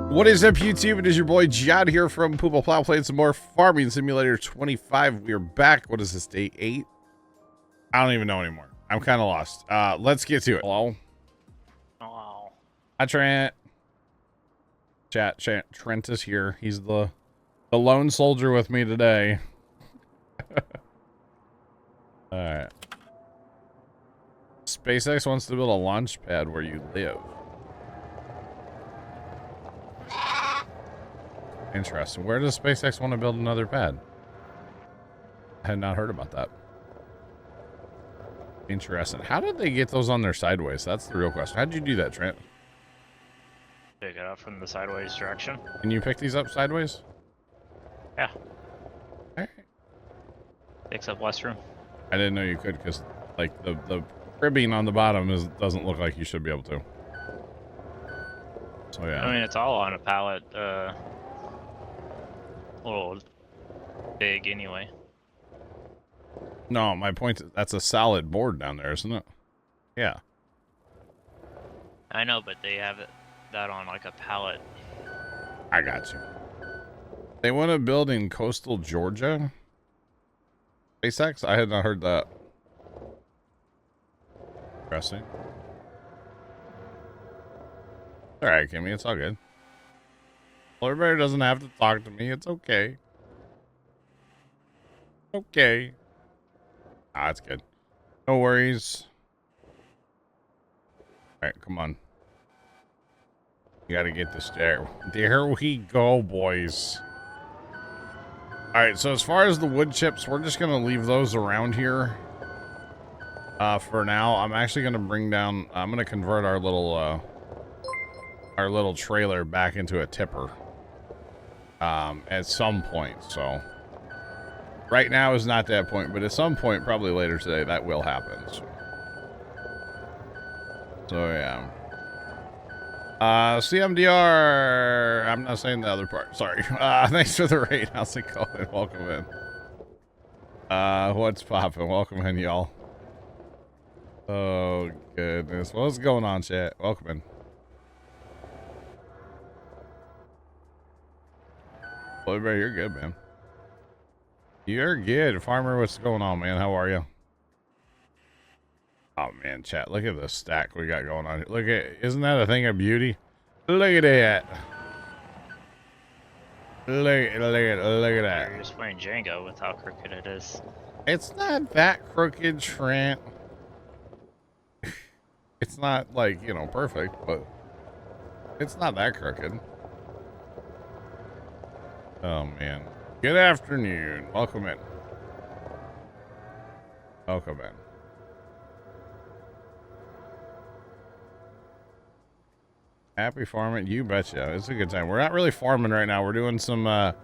What is up, YouTube? It is your boy John here from Puma Plow playing some more Farming Simulator 25. We are back. What is this, day 8? I don't even know anymore. I'm kind of lost. Let's get to it. Hello? Oh. Hi, Trent. Trent is here. He's the lone soldier with me today. Alright. SpaceX wants to build a launch pad where you live. Interesting. Where does SpaceX want to build another pad? I had not heard about that. Interesting. How did they get those on there sideways? That's the real question. How'd you do that, Trent? Pick it up from the sideways direction. Can you pick these up sideways? Yeah. Alright. Takes up less room. I didn't know you could because, like, the cribbing on the bottom doesn't look like you should be able to. So yeah. I mean, it's all on a pallet. A little big anyway. No, my point is that's a solid board down there, isn't it? Yeah. I know, but they have that on like a pallet. I got you. They want to build in coastal Georgia? SpaceX? I had not heard that. Interesting. Alright, Kimmy, it's all good. Well, everybody doesn't have to talk to me. It's okay. Okay. Ah, it's good. No worries. Alright, come on. You gotta get this there. There we go, boys. Alright, so as far as the wood chips, we're just gonna leave those around here. For now, I'm actually gonna bring down, I'm gonna convert our little trailer back into a tipper. At some point, so. Right now is not that point, but at some point, probably later today, that will happen. So yeah. CMDR, I'm not saying the other part, sorry. Thanks for the raid. How's it going? Welcome in. What's poppin'? Welcome in, y'all. Oh, goodness. What's going on, chat? Welcome in. Well, everybody, you're good, man. You're good. Farmer, what's going on, man? How are you? Oh, man, chat. Look at the stack we got going on here. Look at, isn't that a thing of beauty? Look at that. Look at that. You're just playing Jenga with how crooked it is. It's not that crooked, Trent. It's not, like, you know, perfect, but it's not that crooked. Oh, man. Good afternoon. Welcome in. Welcome in. Happy farming? You betcha. It's a good time. We're not really farming right now. We're doing some,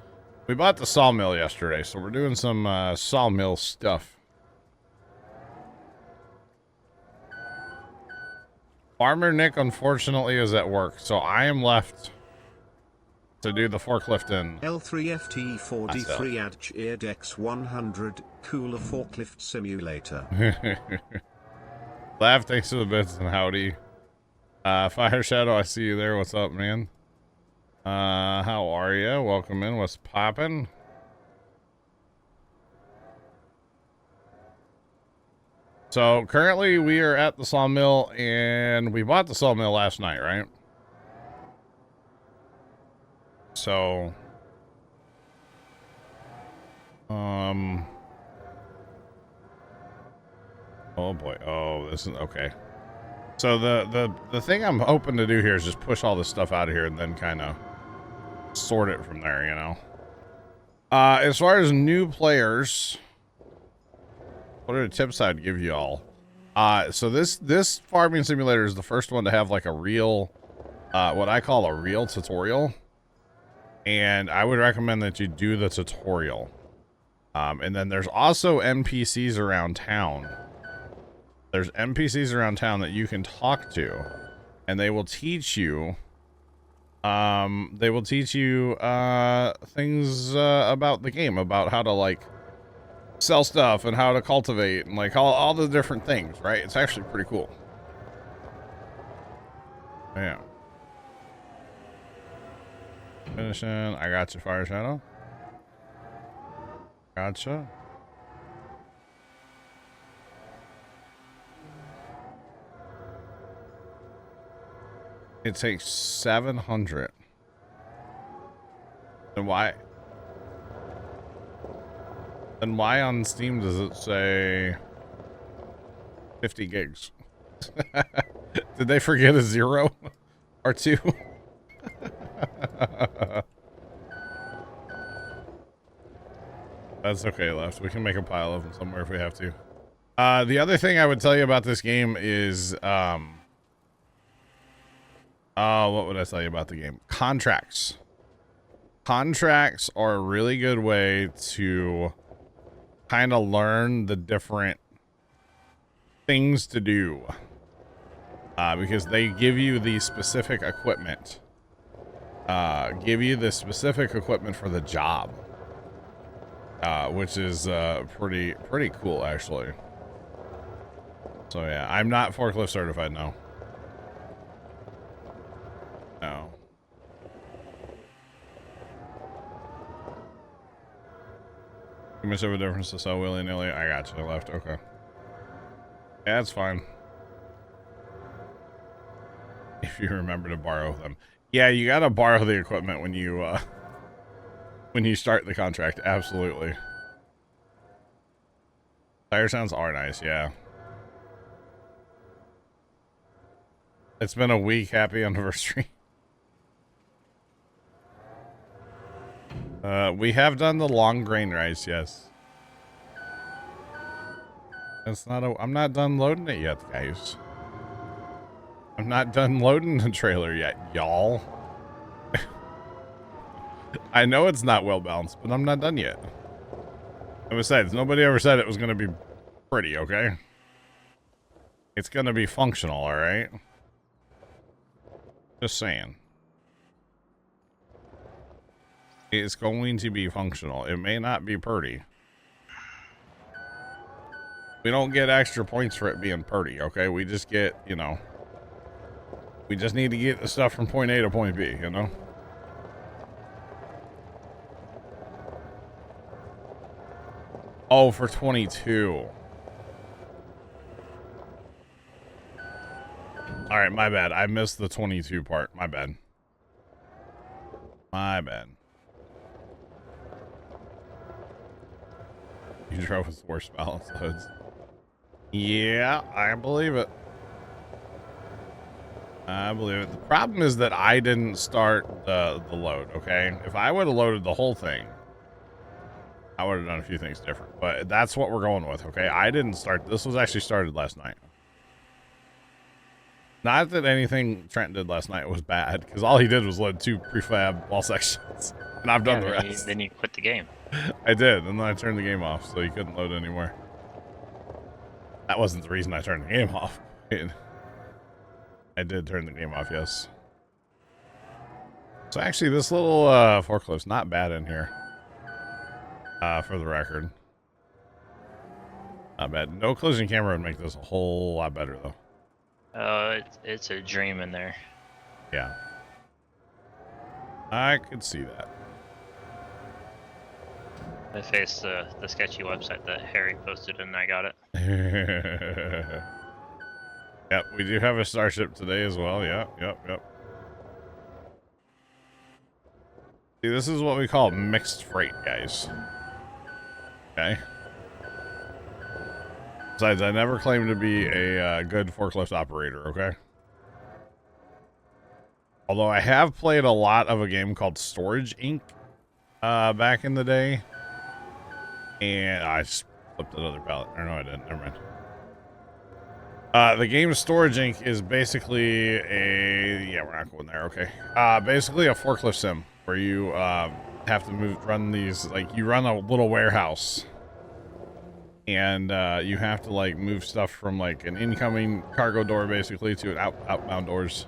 we bought the sawmill yesterday, so we're doing some, sawmill stuff. Farmer Nick, unfortunately, is at work, so I am left to do the forklift in L3FT43 Adch Dex 100 cooler forklift simulator. Laugh, thanks for the bits and howdy. Fire Shadow, I see you there. What's up, man? How are you? Welcome in. What's poppin'? So currently we are at the sawmill, and we bought the sawmill last night, right? So, oh boy. Oh, this is okay. So the thing I'm hoping to do here is just push all this stuff out of here and then kind of sort it from there, you know. As far as new players, what are the tips I'd give you all? So this farming simulator is the first one to have like a real, what I call a real tutorial. And I would recommend that you do the tutorial. And then there's also NPCs around town. There's NPCs around town that you can talk to, and they will teach you, things about the game, about how to, like, sell stuff and how to cultivate and, like, all the different things, right? It's actually pretty cool. Yeah. Finishing. I got you, Fire Shadow. Gotcha. It takes 700. And why? Then why on Steam does it say 50 gigs? Did they forget a 0 or 2? That's okay, Left. We can make a pile of them somewhere if we have to. The other thing I would tell you about this game is, what would I tell you about the game? Contracts. Contracts are a really good way to kind of learn the different things to do. Because they give you the specific equipment. Give you the specific equipment for the job. Which is pretty cool, actually. So yeah, I'm not forklift certified, no. No. Too much of a difference to sell willy-nilly. I got you. Left. Okay. Yeah, that's fine. If you remember to borrow them. Yeah, you gotta borrow the equipment when you start the contract. Absolutely. Tire sounds are nice, yeah. It's been a week. Happy anniversary. We have done the long grain rice, yes. It's not I'm not done loading it yet, guys. I'm not done loading the trailer yet, y'all. I know it's not well balanced, but I'm not done yet. And besides, nobody ever said it was going to be pretty, okay? It's going to be functional, alright? Just saying. It's going to be functional. It may not be pretty. We don't get extra points for it being pretty, okay? We just get, you know... We just need to get the stuff from point A to point B, you know? Oh, for 22. Alright, my bad. I missed the 22 part. My bad. My bad. You drove with the worst balance loads. Yeah, I believe it. I believe it. The problem is that I didn't start the load, okay? If I would have loaded the whole thing, I would have done a few things different. But that's what we're going with, okay? I didn't start. This was actually started last night. Not that anything Trent did last night was bad, because all he did was load 2 prefab wall sections. And I've done the rest. Then you quit the game. I did, and then I turned the game off, so you couldn't load anymore. That wasn't the reason I turned the game off. I did turn the game off, yes. So actually, this little forklift's not bad in here. For the record. Not bad. No collision camera would make this a whole lot better, though. Oh, it's a dream in there. Yeah. I could see that. I faced the sketchy website that Harry posted and I got it. Yep, we do have a Starship today as well. Yep. See, this is what we call mixed freight, guys. Okay. Besides, I never claimed to be a good forklift operator, okay? Although I have played a lot of a game called Storage Inc. Back in the day. And I just flipped another pallet. Or no, I didn't. Never mind. The game Storage Inc. is basically a... Yeah, we're not going there. Okay. Basically a forklift sim where you have to run these... Like, you run a little warehouse. And you have to, like, move stuff from, like, an incoming cargo door, basically, to an outbound doors.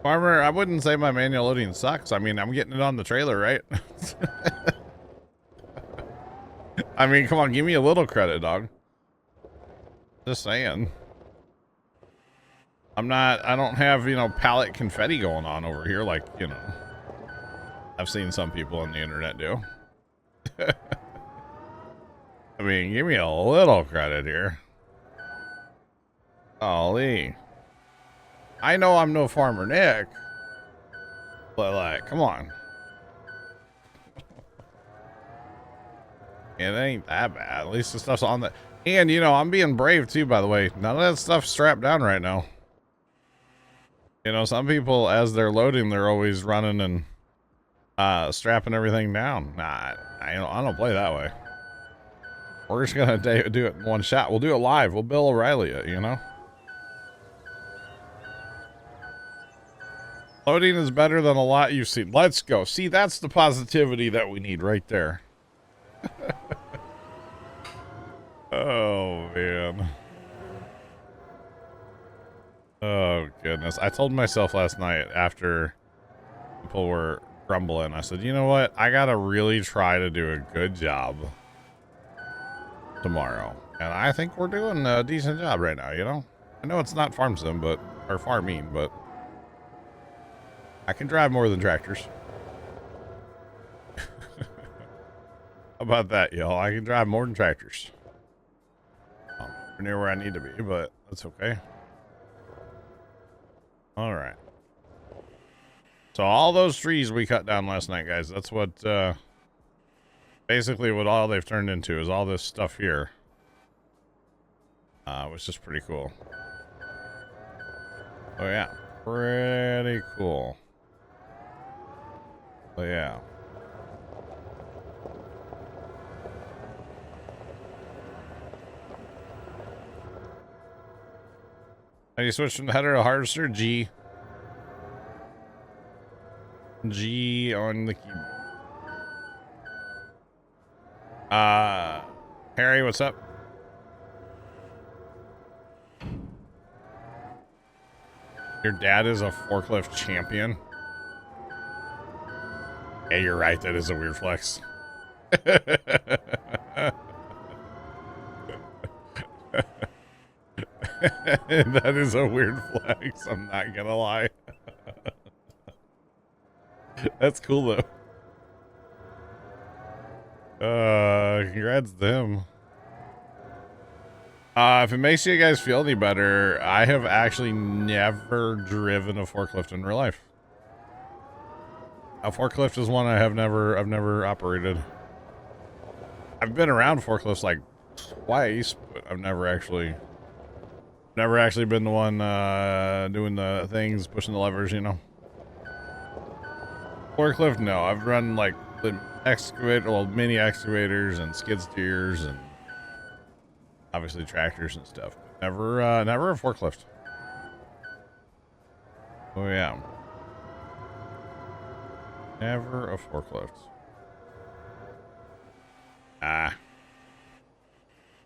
Farmer, I wouldn't say my manual loading sucks. I mean, I'm getting it on the trailer, right? I mean, come on, give me a little credit, dog. Just saying. I don't have, you know, pallet confetti going on over here like, you know, I've seen some people on the internet do. I mean, give me a little credit here. Golly. I know I'm no Farmer Nick, but like, come on. It ain't that bad. At least the stuff's on the... And, you know, I'm being brave too, by the way. None of that stuff's strapped down right now. You know, some people, as they're loading, they're always running and strapping everything down. Nah, I don't play that way. We're just gonna do it in one shot. We'll do it live. We'll Bill O'Reilly it, you know? Loading is better than a lot you've seen. Let's go. See, that's the positivity that we need right there. Oh, man. Oh, goodness. I told myself last night after people were grumbling, I said, you know what? I gotta really try to do a good job tomorrow. And I think we're doing a decent job right now, you know? I know it's not farm sim, or farming, but I can drive more than tractors. How about that, y'all? I can drive more than tractors. I'm near where I need to be, but that's okay. All right. So all those trees we cut down last night, guys, that's what, basically what all they've turned into is all this stuff here. Which is pretty cool. Oh, yeah. Pretty cool. Oh, yeah. How do you switch from the header to harvester? G. G on the keyboard. Harry, what's up? Your dad is a forklift champion? Yeah, you're right. That is a weird flex. That is a weird flex. I'm not gonna lie. That's cool though. Congrats to him. If it makes you guys feel any better, I have actually never driven a forklift in real life. A forklift is one I've never operated. I've been around forklifts like twice, but I've never actually been the one doing the things, pushing the levers, you know. Forklift, no. I've run like the excavator, well, mini excavators and skid steers and obviously tractors and stuff. Never a forklift. Oh yeah. Never a forklift.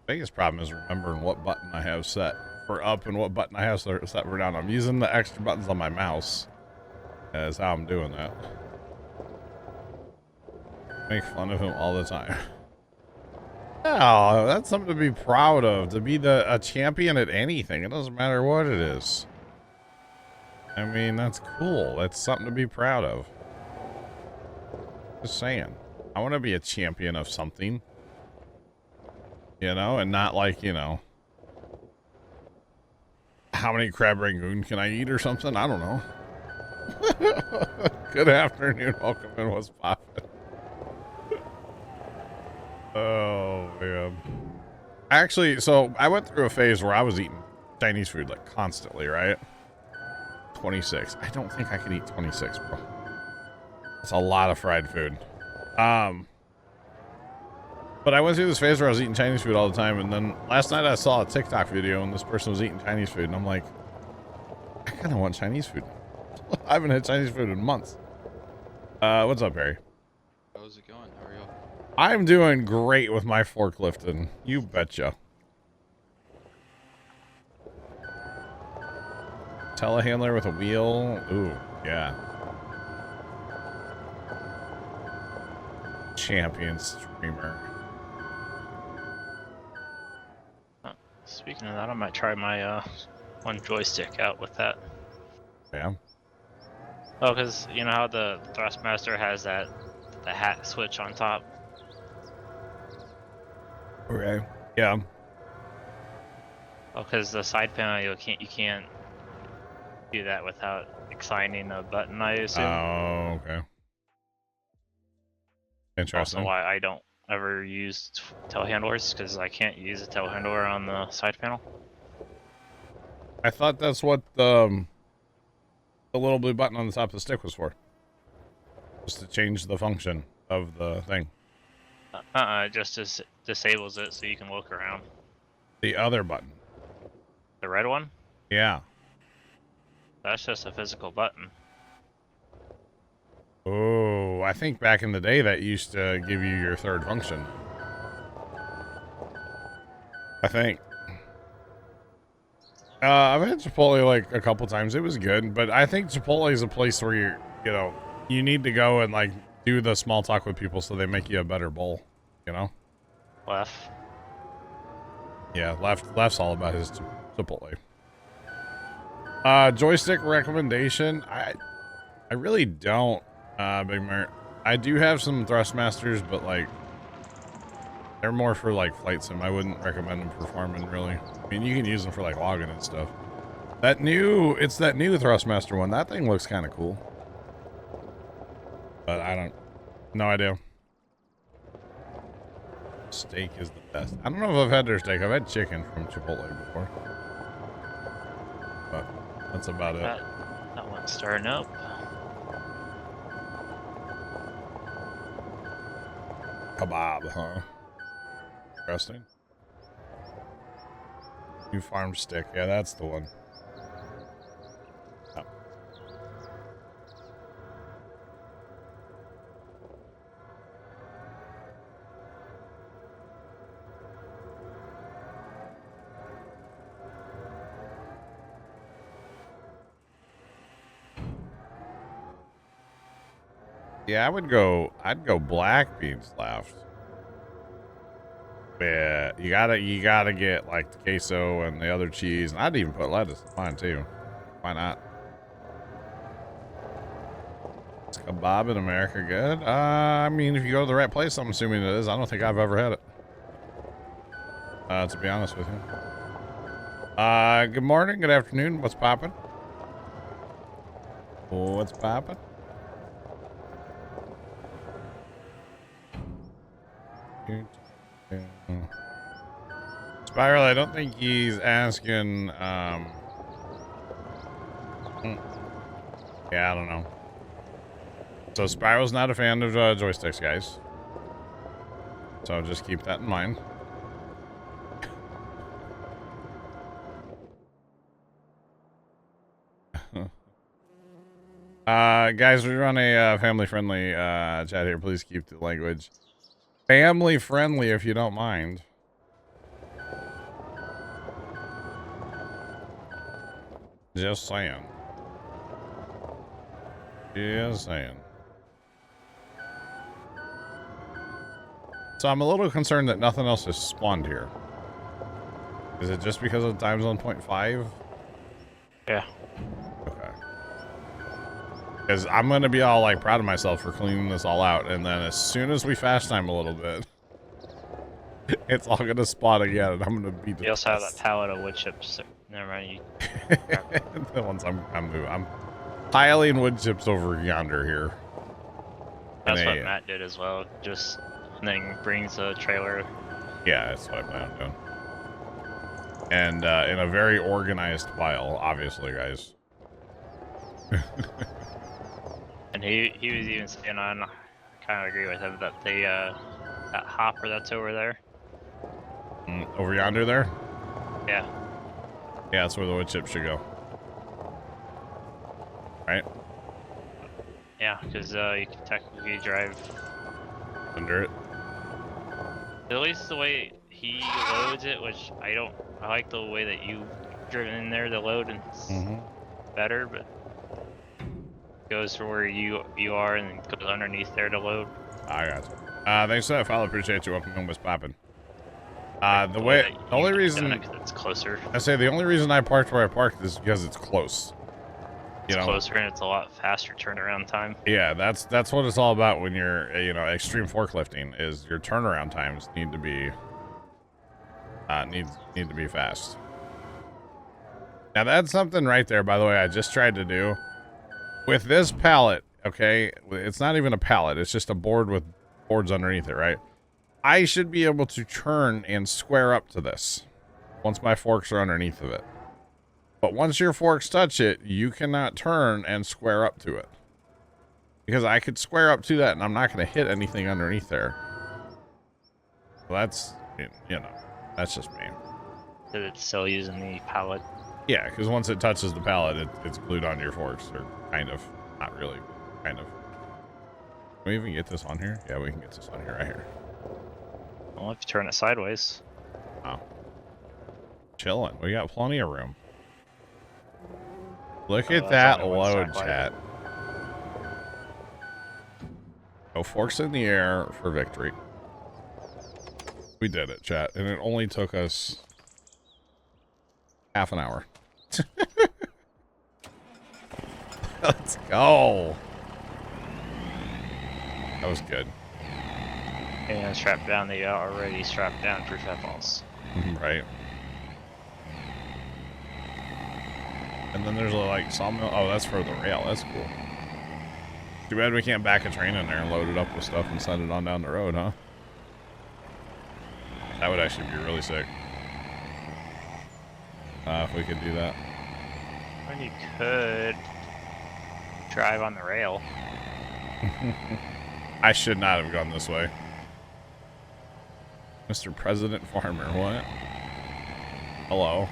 Biggest problem is remembering what button I have set for up and what button I have set for down. I'm using the extra buttons on my mouse. That's how I'm doing that. Make fun of him all the time. Oh, that's something to be proud of. To be a champion at anything. It doesn't matter what it is. I mean, that's cool. That's something to be proud of. Just saying. I want to be a champion of something. You know, and not like, you know, how many crab rangoon can I eat or something? I don't know. Good afternoon. Welcome in. What's poppin'? Oh, man. Actually, so I went through a phase where I was eating Chinese food like constantly, right? 26. I don't think I could eat 26, bro. That's a lot of fried food. But I went through this phase where I was eating Chinese food all the time, and then last night I saw a TikTok video and this person was eating Chinese food, and I'm like, I kind of want Chinese food. I haven't had Chinese food in months. What's up, Harry? How's it going? How are you? I'm doing great with my forklifting. You betcha. Telehandler with a wheel. Ooh, yeah. Champion streamer. Speaking of that, I might try my one joystick out with that. Yeah. Oh, because you know how the Thrustmaster has the hat switch on top. Okay. Yeah. Oh, because the side panel you can't do that without assigning a button, I assume. Oh, okay. Interesting. Also, why I don't ever use telehandlers, because I can't use a telehandler on the side panel. I thought that's what the little blue button on the top of the stick was for. Just to change the function of the thing. It just disables it so you can look around. The other button. The red one? Yeah. That's just a physical button. Oh, I think back in the day that used to give you your third function. I think. I've had Chipotle like a couple times. It was good, but I think Chipotle is a place where you need to go and like do the small talk with people so they make you a better bowl, you know? Left. Yeah, left's all about his Chipotle. Joystick recommendation. I really don't, Big Mert. I do have some Thrustmasters, but like they're more for like flight sim. I wouldn't recommend them for farming, really. I mean, you can use them for like logging and stuff. It's that new Thrustmaster one. That thing looks kind of cool. But no idea. Steak is the best. I don't know if I've had their steak. I've had chicken from Chipotle before. But that's about it. That one's starting up. Kebab, huh? Interesting. New farm stick. Yeah, that's the one. Oh. Yeah, I'd go black beans left. Yeah, you gotta get like the queso and the other cheese, and I'd even put lettuce in mine too. Why not? Is kebab in America good? I mean, if you go to the right place, I'm assuming it is. I don't think I've ever had it. To be honest with you. Good morning, good afternoon. What's poppin'? What's poppin'? Spiral, I don't think he's asking, yeah, I don't know. So Spiral's not a fan of joysticks, guys. So just keep that in mind. Guys, we run a family-friendly chat here. Please keep the language family-friendly if you don't mind. Just saying. Just saying. So I'm a little concerned that nothing else has spawned here. Is it just because of time zone 0.5? Yeah. Okay. Because I'm going to be all like proud of myself for cleaning this all out, and then as soon as we fast time a little bit, it's all going to spawn again, and I'm going to be depressed. You also have that pallet of wood chips. Never mind. The ones I'm piling wood chips over yonder here. That's what Matt did as well. Just and then brings a trailer. Yeah, that's what I plan on doing. And in a very organized pile, obviously, guys. And he was even saying, I kind of agree with him, that that hopper that's over there. Over yonder there? Yeah. Yeah, that's where the wood chips should go. Right? Yeah, because you can technically drive under it. At least the way he loads it, which I like the way that you've driven in there to load, and it's better, but goes for where you are and then goes underneath there to load. I got you. Thanks for that follow. Appreciate you. Welcome home. What's poppin'? Like, The that only you've reason done it 'cause it's closer. I say the only reason I parked where I parked is because it's close. It's closer and it's a lot faster turnaround time. Yeah, that's what it's all about when you're extreme forklifting is your turnaround times need to be need to be fast. Now that's something right there, by the way, I just tried to do with this pallet. Okay, it's not even a pallet; it's just a board with boards underneath it, right? I should be able to turn and square up to this once my forks are underneath of it. But once your forks touch it, you cannot turn and square up to it. Because I could square up to that and I'm not going to hit anything underneath there. Well, that's, that's just me. Is it still using the pallet? Yeah, because once it touches the pallet, it's glued onto your forks. Or kind of. Not really. Kind of. Can we even get this on here? Yeah, we can get this on here right here. Well, if you turn it sideways. Oh. Chilling. We got plenty of room. Look at that load, chat. Go forks in the air for victory. We did it, chat. And it only took us half an hour. Let's go. That was good. And strap down the already strapped down proof balls. Right. And then there's a like sawmill. Oh, that's for the rail. That's cool. Too bad we can't back a train in there and load it up with stuff and send it on down the road, huh? That would actually be really sick. If we could do that. When you could drive on the rail. I should not have gone this way. Mr. President Farmer, what? Hello.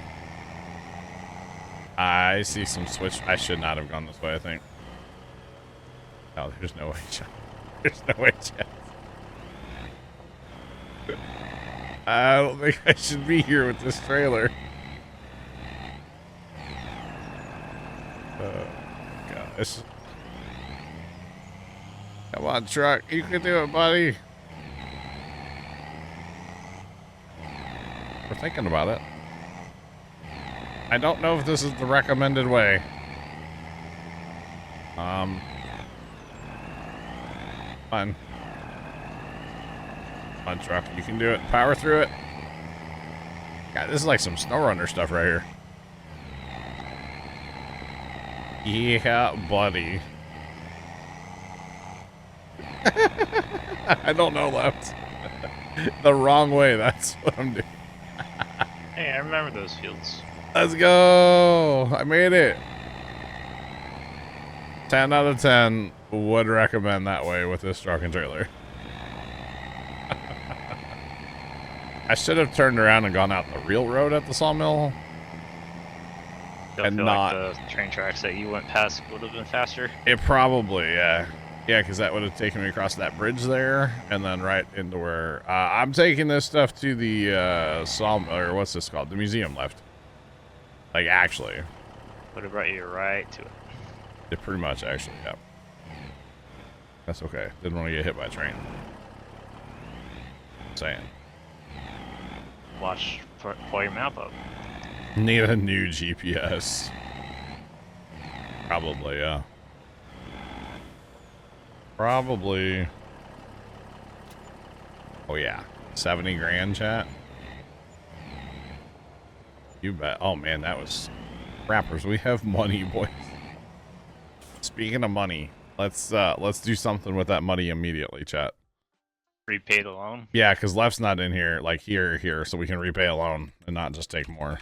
I see some switch. I should not have gone this way, I think. Oh, there's no way, Chad. There's no way, Chad. I don't think I should be here with this trailer. Oh, gosh. Come on, truck. You can do it, buddy. We're thinking about it. I don't know if this is the recommended way. Fine. Come on, truck. You can do it. Power through it. God, this is like some SnowRunner stuff right here. Yeah, buddy. I don't know left. The wrong way. That's what I'm doing. Hey, I remember those fields. Let's go. I made it. 10 out of 10 would recommend that way with this truck and trailer. I should have turned around and gone out the real road at the sawmill. Don't And feel not- like the train tracks that you went past would have been faster. It probably, yeah. Yeah, because that would have taken me across that bridge there and then right into where... I'm taking this stuff to the sawmill, or what's this called? The museum left. Like, actually. Would have brought you right to it. It pretty much, actually, yeah. That's okay. Didn't want to get hit by a train. Saying. Watch, pull your map up. Need a new GPS. Probably, yeah. Probably. Oh, yeah. 70 grand, chat. You bet. Oh, man, that was... Rappers, we have money, boys. Speaking of money, let's do something with that money immediately, chat. Repay the loan. Yeah, because left's not in here, like here, so we can repay a loan and not just take more.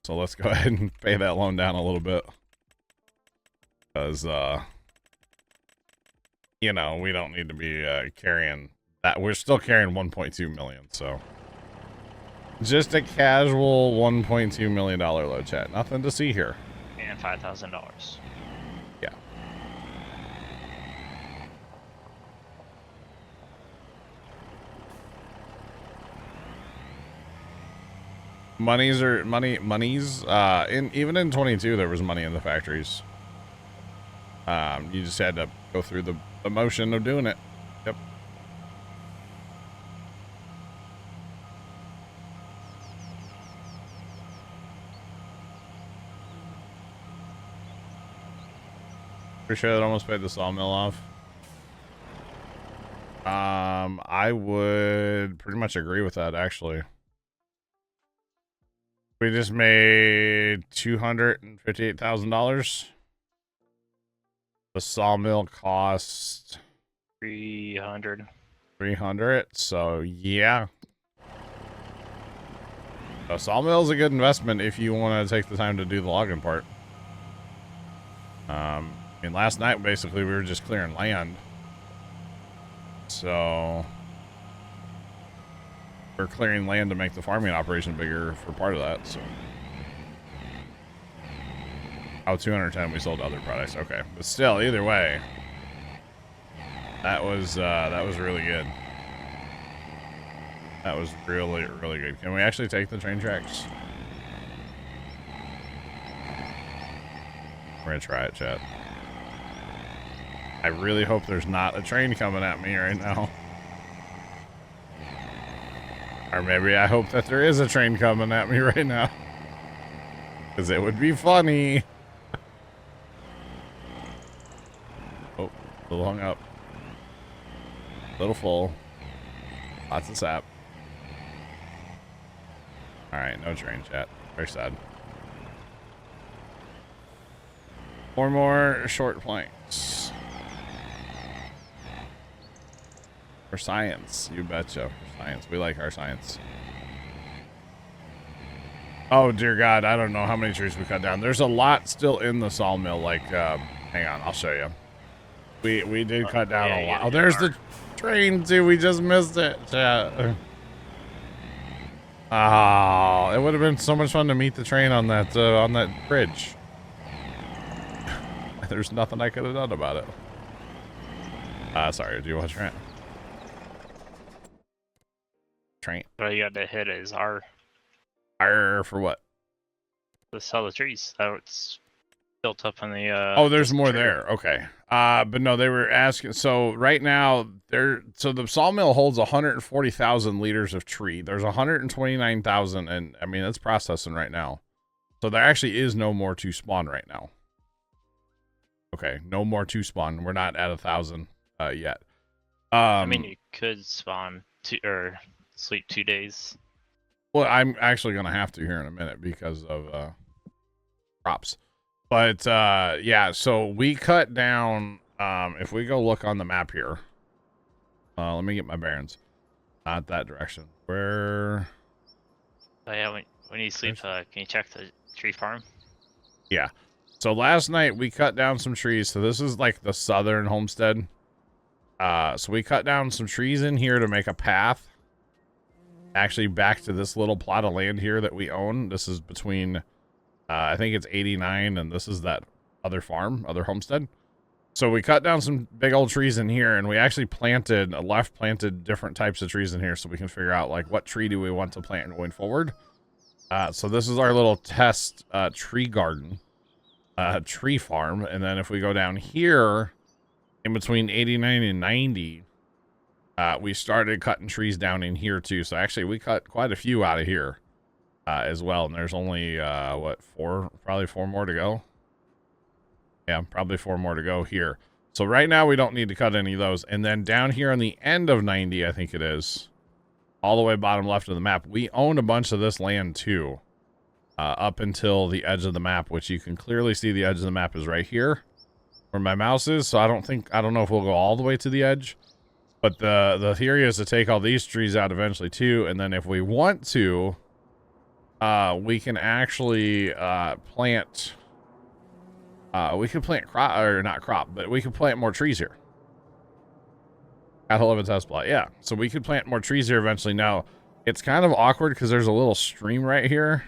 So let's go ahead and pay that loan down a little bit. Because, you know, we don't need to be carrying that. We're still carrying 1.2 million, so. Just a casual $1.2 million load, chat. Nothing to see here. And $5,000. Yeah. Monies. Even in 22, there was money in the factories. You just had to go through the motion of doing it. Yep. Pretty sure that almost paid the sawmill off. I would pretty much agree with that, actually. We just made $258,000. The sawmill cost 300. 300. So yeah, a sawmill is a good investment if you want to take the time to do the logging part. I mean, last night basically we were just clearing land, so we're clearing land to make the farming operation bigger for part of that. So, oh, 210 we sold other products. Okay, but still, either way, that was really good. That was really, really good. Can we actually take the train tracks? We're gonna try it, chat. I really hope there's not a train coming at me right now. Or maybe I hope that there is a train coming at me right now. Because it would be funny. Oh, a little hung up. A little full. Lots of sap. Alright, no train, chat. Very sad. 4 more short planks. For science, you betcha. For science. We like our science. Oh, dear God. I don't know how many trees we cut down. There's a lot still in the sawmill. Like, hang on. I'll show you. We did cut down a lot. Oh, there's the train, too. We just missed it. Chat. Oh, it would have been so much fun to meet the train on that bridge. There's nothing I could have done about it. Sorry, do you watch Trent? Train. All you got to hit is R. R for what? To sell the trees. That's built up in the. Oh, there's more there. Okay. But no, they were asking. So right now, so the sawmill holds 140,000 liters of tree. There's 129,000, and I mean that's processing right now. So there actually is no more to spawn right now. Okay, no more to spawn. We're not at 1,000 yet. I mean, you could spawn or sleep 2 days. Well, I'm actually gonna have to here in a minute because of crops. But yeah, so we cut down. If we go look on the map here, let me get my bearings. Not that direction. Where? Oh, yeah, when you sleep, can you check the tree farm? Yeah. So last night we cut down some trees. So this is like the southern homestead. So we cut down some trees in here to make a path. Actually, back to this little plot of land here that we own. This is between, I think it's 89, and this is that other farm, other homestead. So we cut down some big old trees in here, and we actually planted different types of trees in here, so we can figure out like what tree do we want to plant going forward. So this is our little test tree garden. Tree farm, and then if we go down here in between 89 and 90, we started cutting trees down in here too. So actually we cut quite a few out of here as well, and there's only what, probably four more to go. Yeah, probably 4 more to go here. So right now we don't need to cut any of those. And then down here on the end of 90, I think it is, all the way bottom left of the map, we own a bunch of this land too. Up until the edge of the map, which you can clearly see the edge of the map is right here where my mouse is. So I don't know if we'll go all the way to the edge, but the theory is to take all these trees out eventually too. And then if we want to, we can actually plant, we could plant crop, or not crop, but we could plant more trees here. Gotta love a test plot. Yeah. So we could plant more trees here eventually. Now it's kind of awkward because there's a little stream right here.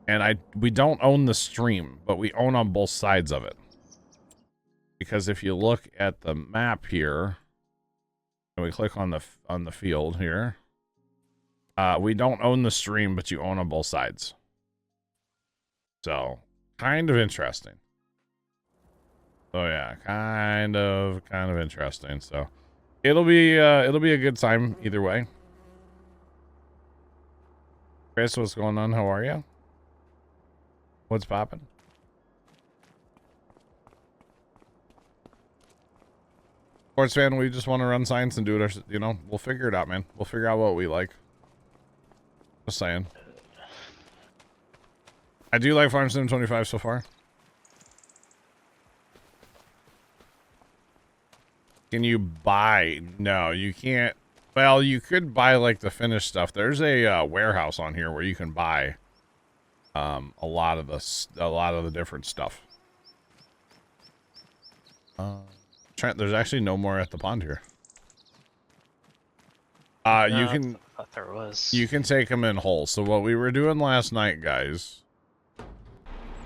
And we don't own the stream, but we own on both sides of it. Because if you look at the map here, and we click on the field here, we don't own the stream, but you own on both sides. So, kind of interesting. So yeah, kind of interesting. So, it'll be a good time either way. Chris, what's going on? How are you? What's poppin'? Sports fan, we just want to run science and do it. You know, we'll figure it out, man. We'll figure out what we like. Just saying. I do like Farm Sim 25 so far. Can you buy? No, you can't. Well, you could buy like the finished stuff. There's a warehouse on here where you can buy a lot of the different stuff. Trent, there's actually no more at the pond here. No, You can. I thought there was. You can take them in whole. So what we were doing last night, guys,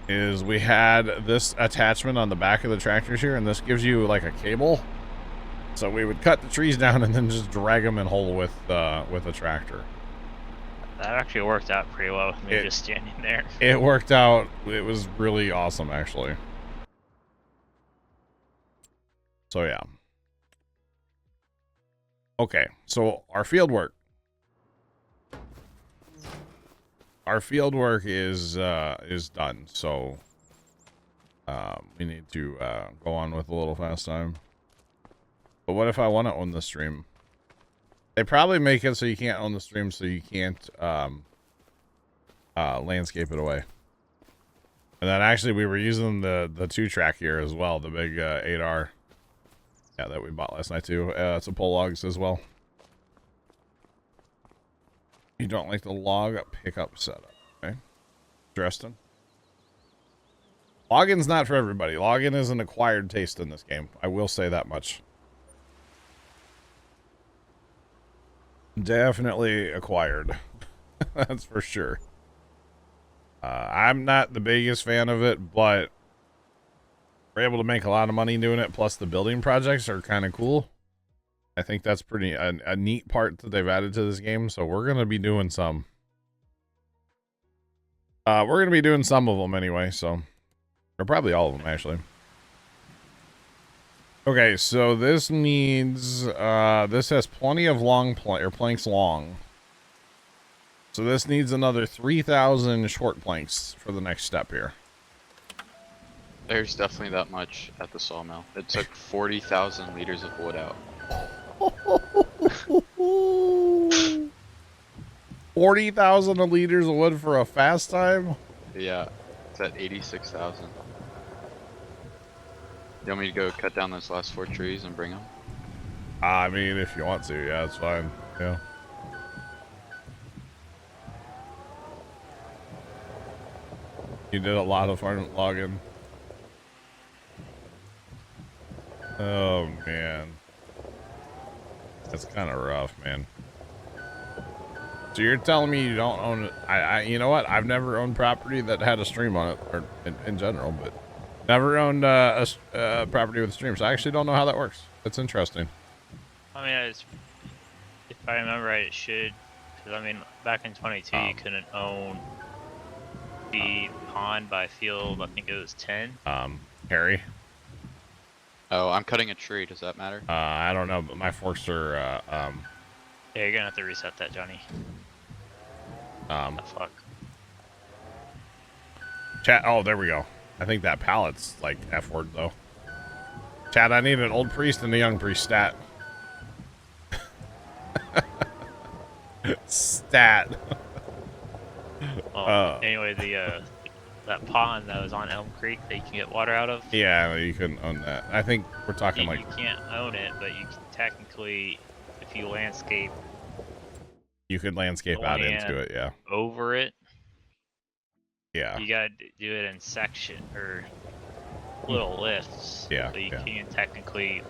is we had this attachment on the back of the tractors here, and this gives you like a cable. So we would cut the trees down and then just drag them in whole with a tractor. That actually worked out pretty well with me just standing there. It worked out. It was really awesome, actually. So yeah. Okay, so our field work. Our field work is done. So we need to go on with a little fast time. But what if I want to own the stream? They probably make it so you can't own the stream, so you can't landscape it away. And then actually we were using the 2-track here as well, the big 8R. Yeah, that we bought last night too. It's a pull logs as well. You don't like the log pickup setup, okay? Interesting. Login's not for everybody. Login is an acquired taste in this game. I will say that much. Definitely acquired. That's for sure. I'm not the biggest fan of it, but we're able to make a lot of money doing it. Plus the building projects are kind of cool. I think that's pretty a neat part that they've added to this game. So we're going to be doing some. We're going to be doing some of them anyway. So, or probably all of them actually. Okay, so this needs, this has plenty of long planks long. So this needs another 3,000 short planks for the next step here. There's definitely that much at the sawmill. It took 40,000 liters of wood out. 40,000 liters of wood for a fast time? Yeah, it's at 86,000. You want me to go cut down those last 4 trees and bring them? I mean, if you want to, yeah, it's fine. Yeah. You did a lot of farm logging. Oh, man. That's kind of rough, man. So you're telling me you don't own it? You know what? I've never owned property that had a stream on it, or in general, but never owned a property with a stream, so I actually don't know how that works. That's interesting. I mean, if I remember right, it should. Because I mean, back in 22, you couldn't own the pond by field. I think it was 10. Harry. Oh, I'm cutting a tree. Does that matter? I don't know, but my forks are Yeah, you're gonna have to reset that, Johnny. The fuck. Chat. Oh, there we go. I think that pallet's like F word though. Chad, I need an old priest and a young priest stat. Stat. Well, anyway, that pond that was on Elm Creek that you can get water out of. Yeah, you couldn't own that. I think we're talking like you can't own it, but you can technically, if you landscape, you could landscape out into it. Yeah. Over it. Yeah. You gotta do it in section or little lifts. Yeah. So you can technically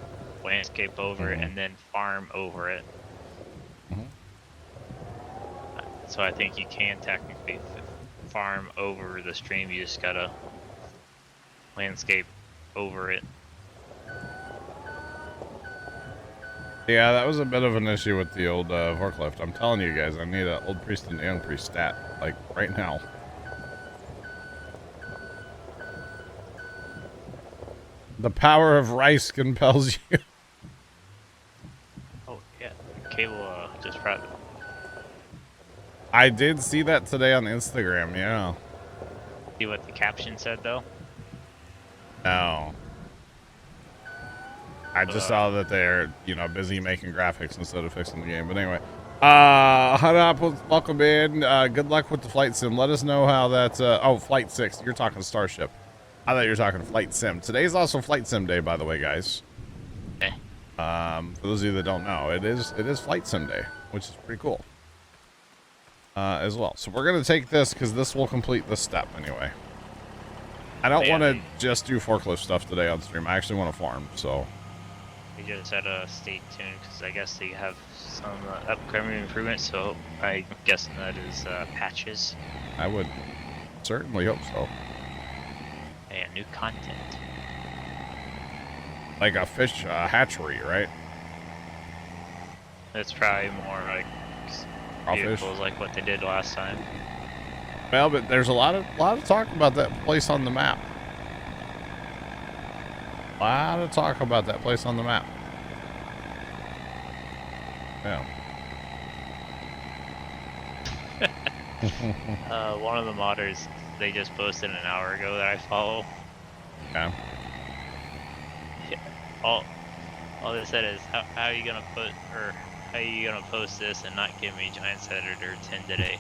landscape over it and then farm over it. So I think you can technically farm over the stream. You just gotta landscape over it. Yeah, that was a bit of an issue with the old forklift. I'm telling you guys, I need an old priest and a young priest stat, like right now. The power of rice compels you. Oh yeah, Cable just tried. I did see that today on Instagram. Yeah. See what the caption said though? No. I just saw that they're, busy making graphics instead of fixing the game. But anyway, welcome in. Good luck with the flight sim. Let us know how that's, Flight 6. You're talking Starship. I thought you were talking Flight Sim. Today's also Flight Sim Day, by the way, guys. Okay. For those of you that don't know, it is Flight Sim Day, which is pretty cool. As well. So we're going to take this because this will complete this step anyway. I don't want to just do forklift stuff today on stream. I actually want to farm, so. We just had to stay tuned because I guess they have some upcoming improvements, so I'm guessing that is patches. I would certainly hope so. And new content. Like a fish hatchery, right? It's probably more like vehicles like what they did last time. Well, but there's a lot of talk about that place on the map. A lot of talk about that place on the map. Yeah. One of the modders, they just posted an hour ago that I follow. Okay. Yeah. All they said is, how are you gonna post this and not give me Giants Editor 10 today?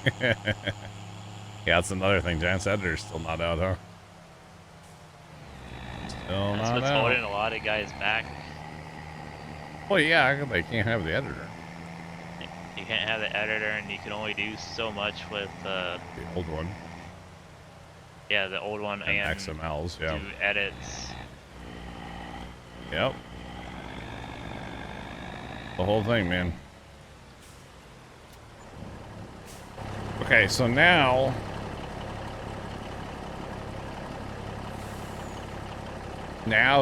Yeah, that's another thing. Giants Editor's still not out, huh? Still That's not what's out. holding a lot of guys back. Well, yeah, they can't have the editor. You can't have the editor, and you can only do so much with The old one. yeah, the old one and XMLs, yeah. do edits. Yep. The whole thing, man. Okay, so now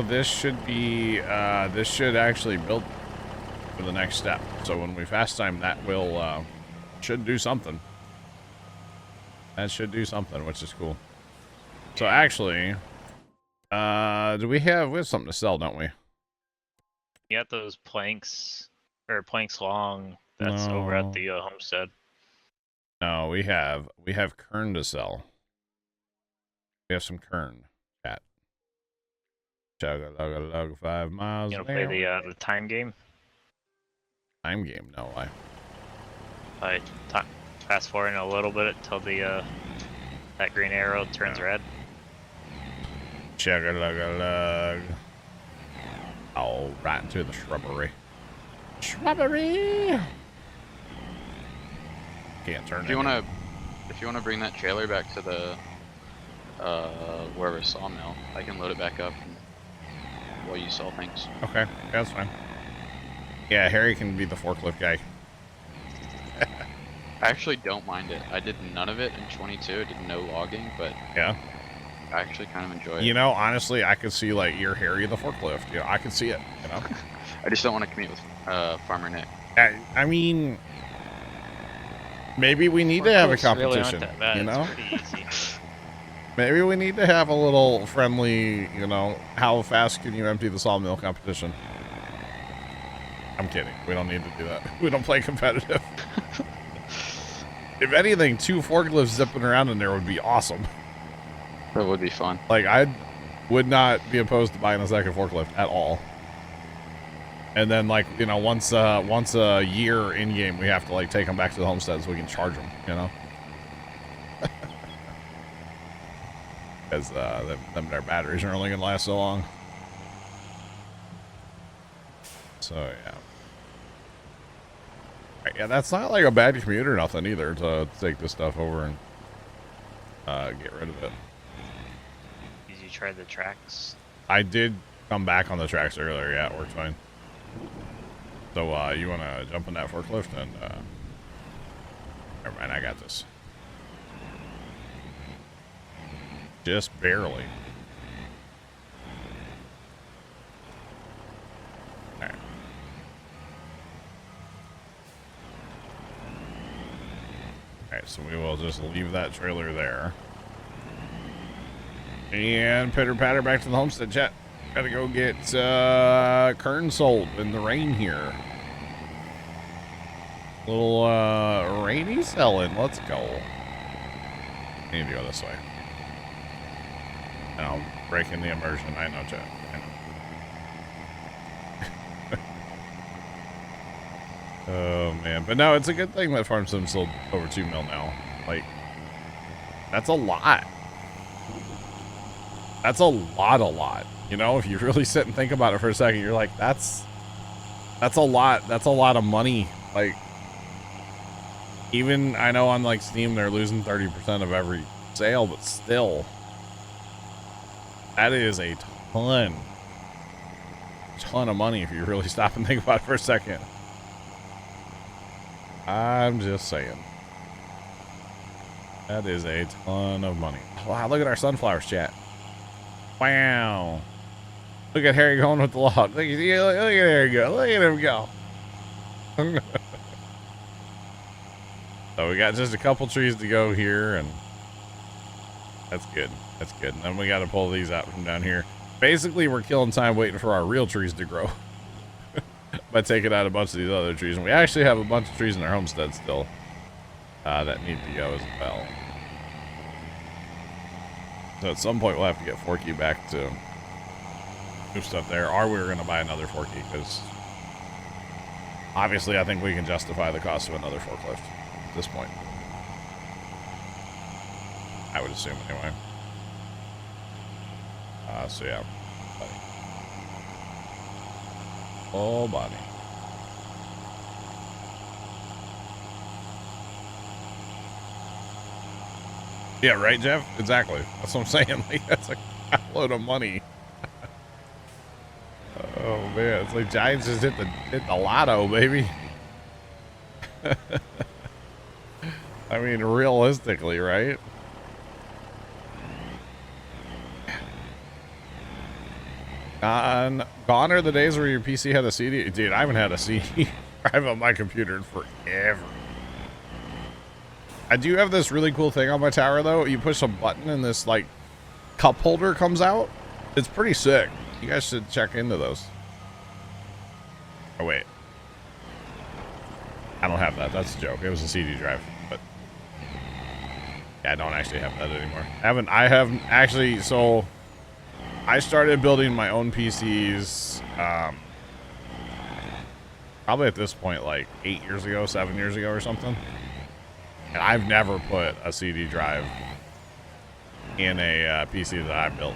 this should be this should actually build for the next step. So when we fast time, that will should do something. That should do something, which is cool. So actually, we have something to sell, don't we? You got those planks long. That's over at the homestead. No, we have kern to sell. We have some kern. Chat. Chug 5 miles. You gonna play the time game? Time game? No, why? Fast forwarding a little bit until the that green arrow turns red. Chug. Oh, right into the shrubbery. Shrubbery. Can't turn. If you wanna bring that trailer back to the wherever sawmill, I can load it back up while you sell things. Okay, that's fine. Yeah, Harry can be the forklift guy. I actually don't mind it. I did none of it in 22. I did no logging, but Yeah. I actually kind of enjoy it. You know, honestly, I could see like you're Harry the forklift. You know, I could see it. You know. I just don't want to commute with Farmer Nick. I mean, maybe we need to have a Forklifts really aren't competition. that bad. You know. It's pretty easy. Maybe we need to have a little friendly, how fast can you empty the sawmill competition? I'm kidding. We don't need to do that. We don't play competitive. If anything, 2 forklifts zipping around in there would be awesome. That would be fun. Like, I would not be opposed to buying a second forklift at all. And then, like, once a year in game, we have to like take them back to the homestead so we can charge them. Because their batteries are only gonna last so long. So yeah. Right, yeah, that's not like a bad commute or nothing either to take this stuff over and get rid of it. Did you try the tracks? I did come back on the tracks earlier. Yeah, it worked fine. So you want to jump in that forklift and never mind, I got this. Just barely. Alright. Alright, so we will just leave that trailer there. And pitter patter back to the homestead, chat. Gotta go get kern sold in the rain here. Little rainy selling. Let's go. I need to go this way. And I'll break in the immersion. I know, chat. I know. Oh man, but no, it's a good thing that Farm Sim sold over 2 mil now. Like, that's a lot. That's a lot. You know, if you really sit and think about it for a second, you're like, that's a lot. That's a lot of money. Like, even I know on like Steam they're losing 30% of every sale, but still, that is a ton of money if you really stop and think about it for a second. I'm just saying. That is a ton of money. Wow, look at our sunflowers, chat. Wow. Look at Harry going with the log. Look at Harry go. Look at him go. So we got just a couple trees to go here, and that's good. That's good. And then we got to pull these out from down here. Basically, we're killing time waiting for our real trees to grow by taking out a bunch of these other trees. And we actually have a bunch of trees in our homestead still that need to go as well. So at some point, we'll have to get Forky back to move stuff there, or we're going to buy another Forky, because obviously I think we can justify the cost of another forklift at this point. I would assume, anyway. So yeah. Buddy. Oh, buddy. Yeah, right, Jeff? Exactly. That's what I'm saying. Like, that's a load of money. Oh man, it's like Giants just hit the lotto, baby. I mean, realistically, right? Gone are the days where your PC had a CD. Dude, I haven't had a CD drive on my computer in forever. I do have this really cool thing on my tower, though. You push a button and this, like, cup holder comes out. It's pretty sick. You guys should check into those. Oh, wait. I don't have that. That's a joke. It was a CD drive, but yeah, I don't actually have that anymore. I haven't actually, so I started building my own PCs, probably at this point, like 8 years ago, 7 years ago or something. And I've never put a CD drive in a PC that I built.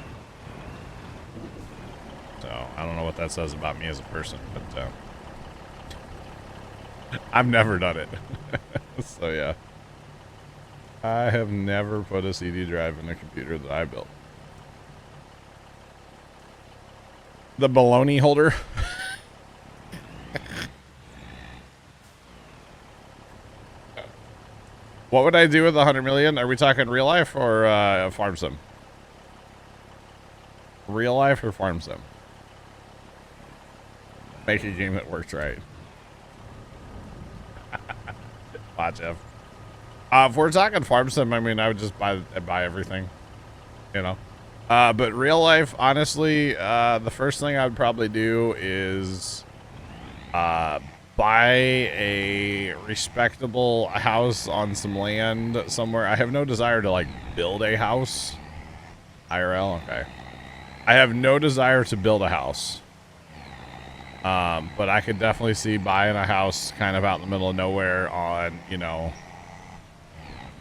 So I don't know what that says about me as a person, but I've never done it. So yeah, I have never put a CD drive in a computer that I built. The baloney holder. What would I do with 100 million? Are we talking real life or farm sim? Real life or farm sim? Make a game that works right. Watch F. If we're talking farm sim, I mean, I would just buy everything, you know. But real life, honestly, the first thing I would probably do is buy a respectable house on some land somewhere. I have no desire to like build a house. IRL, okay. I have no desire to build a house. But I could definitely see buying a house kind of out in the middle of nowhere on, you know,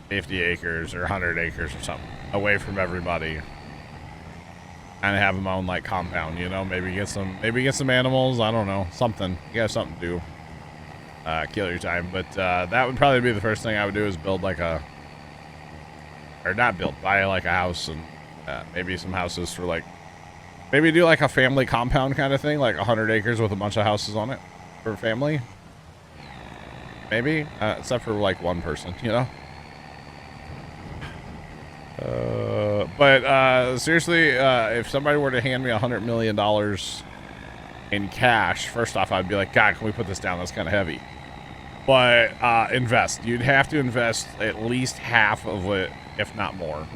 50 acres or 100 acres or something, away from everybody. And have my own like compound, you know, maybe get some animals. I don't know, something. You got something to do. Kill your time, but that would probably be the first thing I would do is build like a, or not build, buy like a house and maybe some houses for like, maybe do like a family compound kind of thing, like 100 acres with a bunch of houses on it for a family. Maybe, except for like one person, you know. But seriously, if somebody were to hand me $100 million in cash, first off, I'd be like, God, can we put this down? That's kind of heavy. But invest. You'd have to invest at least half of it, if not more.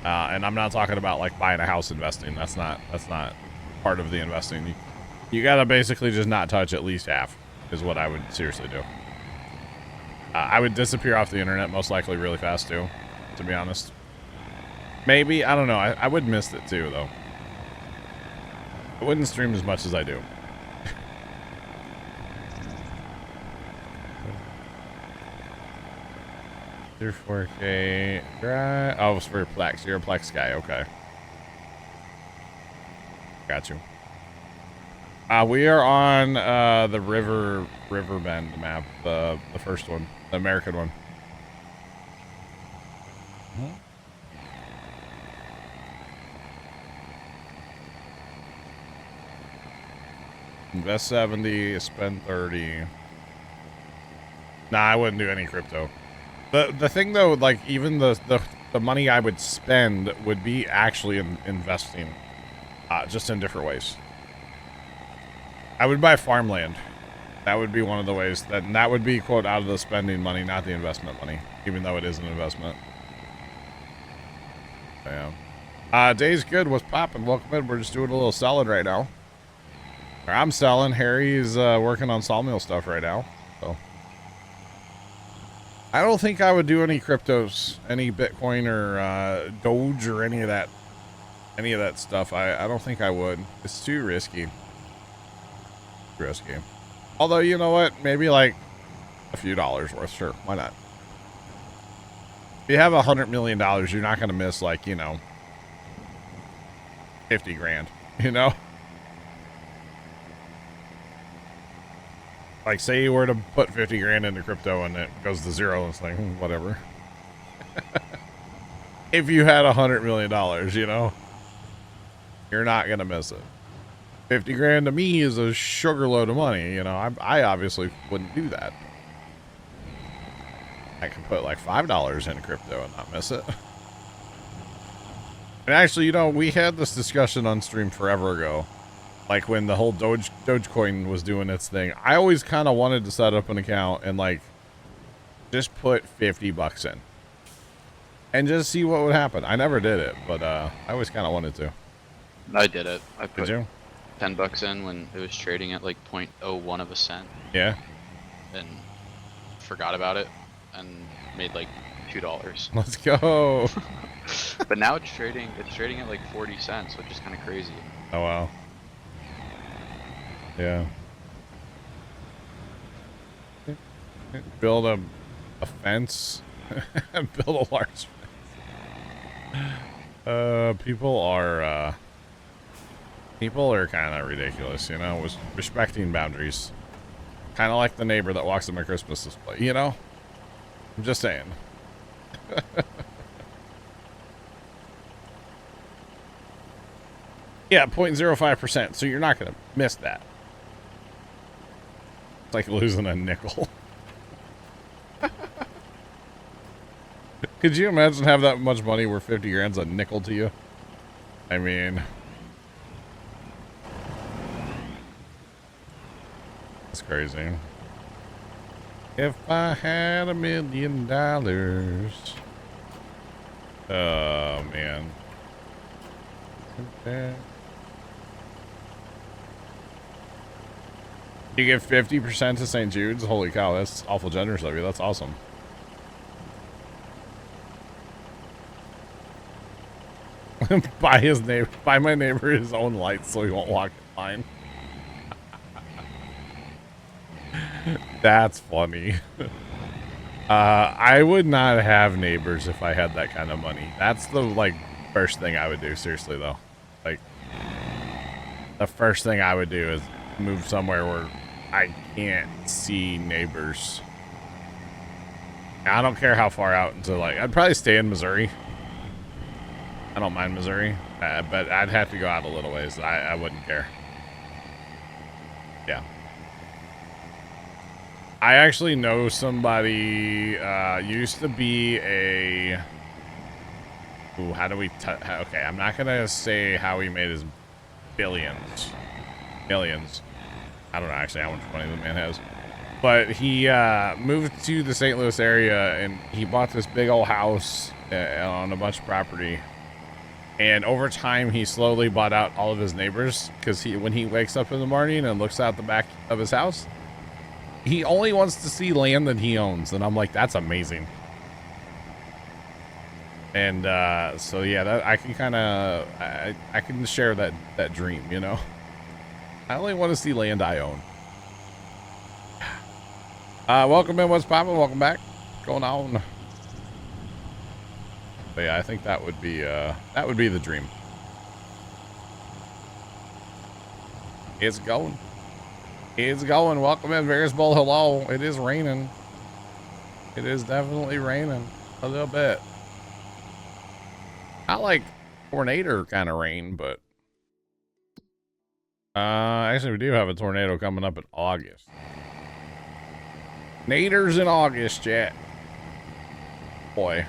And I'm not talking about like buying a house investing. That's not part of the investing. You gotta basically just not touch at least half is what I would seriously do. I would disappear off the internet most likely really fast too, to be honest. Maybe, I don't know. I would miss it too, though. I wouldn't stream as much as I do. Through 4K. Right. Oh, it's for Plex. You're a Plex guy. Okay. Got you. We are on the Riverbend map, the first one, the American one. Invest 70, spend 30. Nah, I wouldn't do any crypto. The thing though, like even the money I would spend would be actually investing, just in different ways. I would buy farmland. That would be one of the ways that would be quote out of the spending money, not the investment money, even though it is an investment. Yeah. Day's good. What's popping? Welcome in. We're just doing a little selling right now. Or I'm selling. Harry's working on sawmill stuff right now. So I don't think I would do any cryptos, any Bitcoin or Doge or any of that stuff. I don't think I would. It's too risky. Risky. Although, you know what? Maybe like a few dollars worth. Sure. Why not? If you have $100 million, you're not going to miss like, 50 grand, Like say you were to put 50 grand into crypto and it goes to zero. It's like, whatever. If you had $100 million, you're not going to miss it. 50 grand to me is a sugar load of money. I obviously wouldn't do that. I could put like $5 in crypto and not miss it. And actually, we had this discussion on stream forever ago. Like when the whole Dogecoin was doing its thing. I always kind of wanted to set up an account and like just put $50 in. And just see what would happen. I never did it, but I always kind of wanted to. I did it. I put Did you? $10 in when it was trading at like 0.01 of a cent. Yeah. And forgot about it and made like $2. Let's go. But now it's trading at like 40 cents, which is kind of crazy. Oh wow. Yeah. Build a fence. Build a large fence. People are kind of ridiculous, was respecting boundaries. Kind of like the neighbor that walks in my Christmas display, I'm just saying. Yeah, 0.05%, so you're not going to miss that. It's like losing a nickel. Could you imagine have that much money where 50 grand's a nickel to you? I mean... That's crazy. If I had $1 million... Oh, man. Okay. You give 50% to St. Jude's? Holy cow, that's awful generous of you. That's awesome. Buy my neighbor his own lights so he won't walk in line. That's funny. I would not have neighbors if I had that kind of money. That's the first thing I would do. Seriously though, the first thing I would do is move somewhere where I can't see neighbors. I don't care how far out into I'd probably stay in Missouri. I don't mind Missouri, but I'd have to go out a little ways. I wouldn't care. Yeah. I actually know somebody, used to be a... Ooh, how do we... Okay, I'm not going to say how he made his billions. Millions. I don't know actually how much money the man has. But he moved to the St. Louis area, and he bought this big old house on a bunch of property. And over time, he slowly bought out all of his neighbors, because when he wakes up in the morning and looks out the back of his house, he only wants to see land that he owns. And I'm like, that's amazing. And so yeah, that I can kind of I can share that dream, I only want to see land I own. Welcome in, what's poppin'? Welcome back. What's going on? But yeah, I think that would be the dream. It's going. It's going. Welcome in, Various Bowl. Hello. It is raining. It is definitely raining a little bit. Not like tornado kind of rain, but actually we do have a tornado coming up in August. Naders in August, chat. Boy.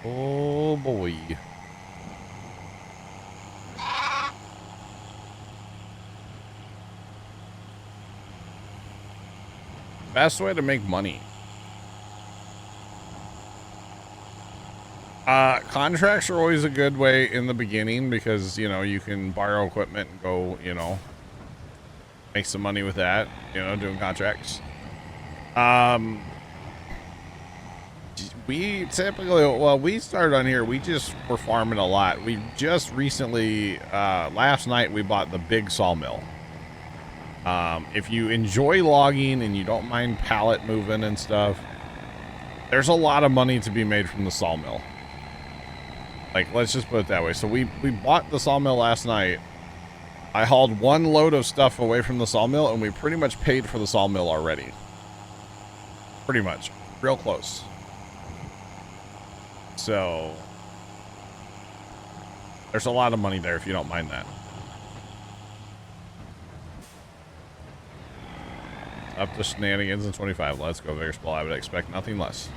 Oh boy. Best way to make money. Contracts are always a good way in the beginning because, you know, you can borrow equipment and go, you know, make some money with that, you know, doing contracts. We typically, well, we started on here, we just were farming a lot. We just recently, last night we bought the big sawmill. If you enjoy logging and you don't mind pallet moving and stuff, there's a lot of money to be made from the sawmill. Like, let's just put it that way. So we bought the sawmill last night. I hauled one load of stuff away from the sawmill, and we pretty much paid for the sawmill already. Pretty much. Real close. So there's a lot of money there if you don't mind that. Up to shenanigans in 25. Let's go, Vigorous Ball. I would expect nothing less.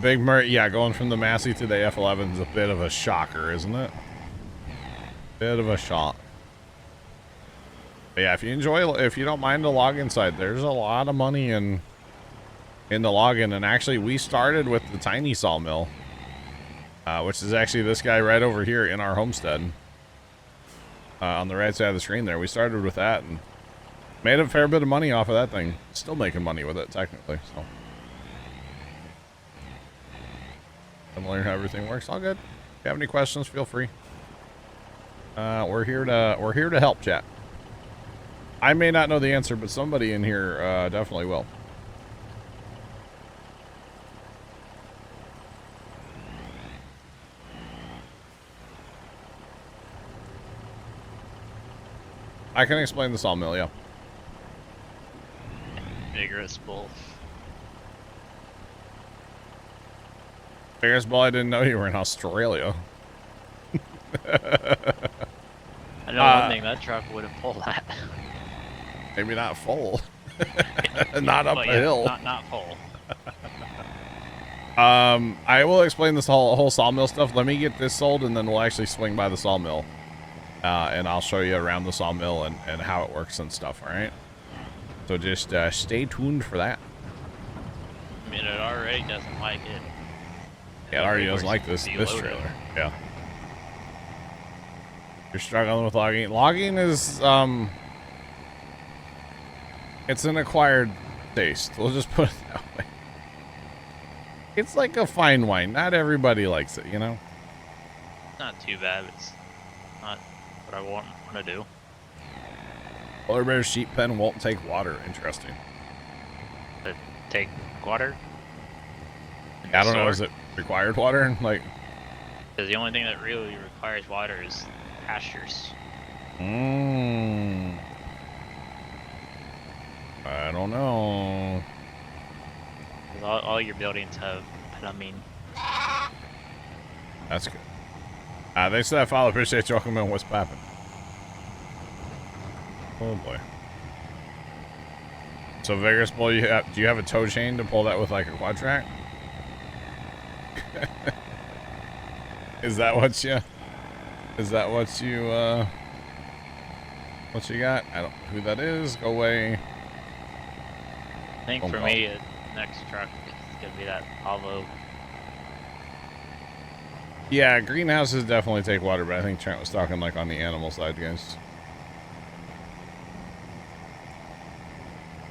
Big Murray, yeah, going from the Massey to the F11 is a bit of a shocker, isn't it? Bit of a shock. But yeah, if you don't mind the login side, there's a lot of money in the login. And actually, we started with the tiny sawmill, which is actually this guy right over here in our homestead. On the right side of the screen there. We started with that and made a fair bit of money off of that thing. Still making money with it, technically, so. And learn how everything works. All good. If you have any questions, feel free. We're here to help, chat. I may not know the answer, but somebody in here definitely will. I can explain the sawmill, yeah. Vigorous Bull. Vigorous Bull, I didn't know you were in Australia. I know one thing, that truck wouldn't pull that. Maybe not full. Not up a yeah, hill. Not full. I will explain this whole sawmill stuff. Let me get this sold, and then we'll actually swing by the sawmill. And I'll show you around the sawmill and how it works and stuff, alright? So just stay tuned for that. I mean, it already doesn't like it. Yeah, it already doesn't like this trailer. Yeah. You're struggling with logging. Logging is, it's an acquired taste. We'll just put it that way. It's like a fine wine. Not everybody likes it, you know? Not too bad. It's not what I want to do. Polar bear's sheep pen won't take water. Interesting. To take water? I don't know. Is it required water? Like, because the only thing that really requires water is pastures. I don't know. Because all your buildings have plumbing. That's good. Thanks for that follow. Appreciate you. Welcome in. What's poppin'? Oh boy. So Vigorous Bull, do you have a tow chain to pull that with like a quad track? Is that what you got? I don't know who that is. Go away. I think for me, the next truck is gonna be that Avo. Yeah, greenhouses definitely take water, but I think Trent was talking like on the animal side, guys.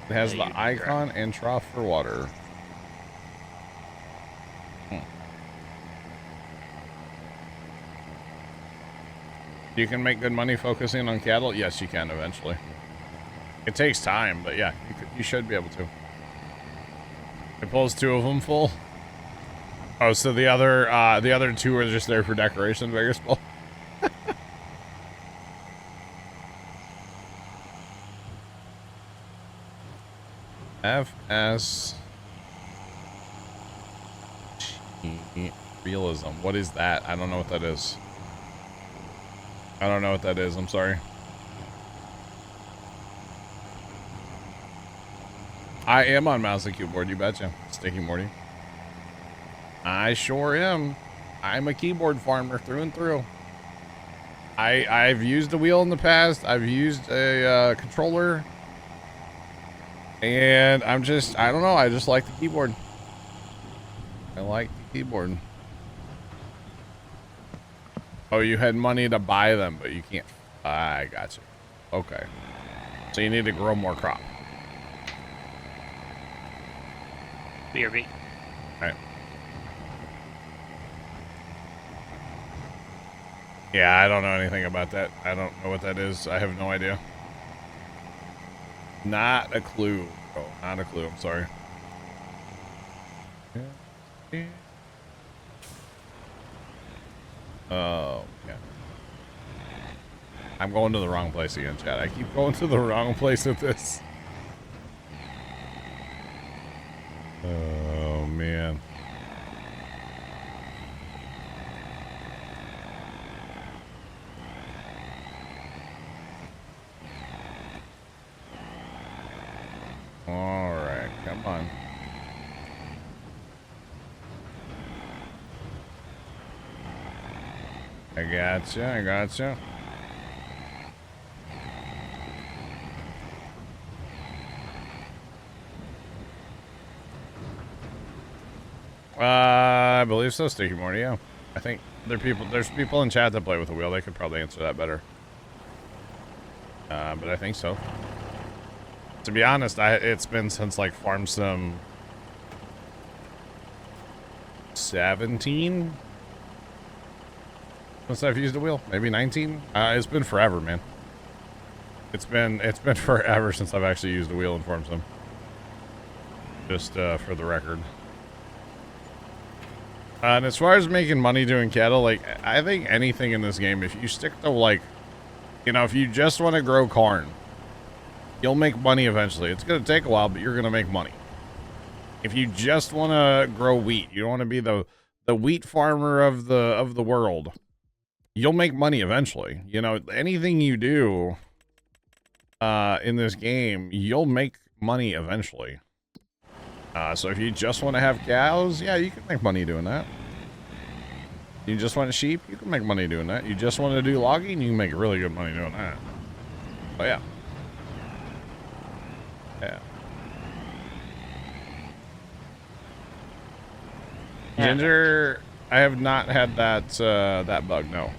It has the icon and trough for water. You can make good money focusing on cattle? Yes, you can eventually. It takes time, but yeah, you should be able to. It pulls 2 of them full. Oh, so the other two are just there for decoration, Vegas Ball. FS realism. What is that? I don't know what that is. I don't know what that is. I'm sorry. I am on mouse and keyboard, you betcha. Sticky Morty. I sure am. I'm a keyboard farmer through and through. I've used a wheel in the past. I've used a controller. And I don't know. I just like the keyboard. I like the keyboard. Oh, you had money to buy them, but you can't. I got you. Okay. So you need to grow more crop. BRB. Right. Yeah, I don't know anything about that. I don't know what that is. I have no idea. Not a clue. Oh, not a clue. I'm sorry. Oh, yeah. I'm going to the wrong place again, Chad. I keep going to the wrong place with this. Oh, man. All right, come on. I gotcha, I gotcha. I believe so, Sticky Morty, yeah. I think there's people in chat that play with the wheel. They could probably answer that better. But I think so. To be honest, it's been since like Farm Sim 17 since I've used a wheel. Maybe 19. It's been forever, man. It's been forever since I've actually used a wheel in Farm Sim. Just for the record. And as far as making money doing cattle, like I think anything in this game, if you stick to like, you know, if you just want to grow corn, you'll make money eventually. It's going to take a while, but you're going to make money. If you just want to grow wheat, you don't want to be the wheat farmer of the world, you'll make money eventually. You know, anything you do in this game, you'll make money eventually. So if you just want to have cows, yeah, you can make money doing that. You just want sheep, you can make money doing that. You just want to do logging, you can make really good money doing that. Oh yeah. Yeah. Ginger, I have not had that that bug, no.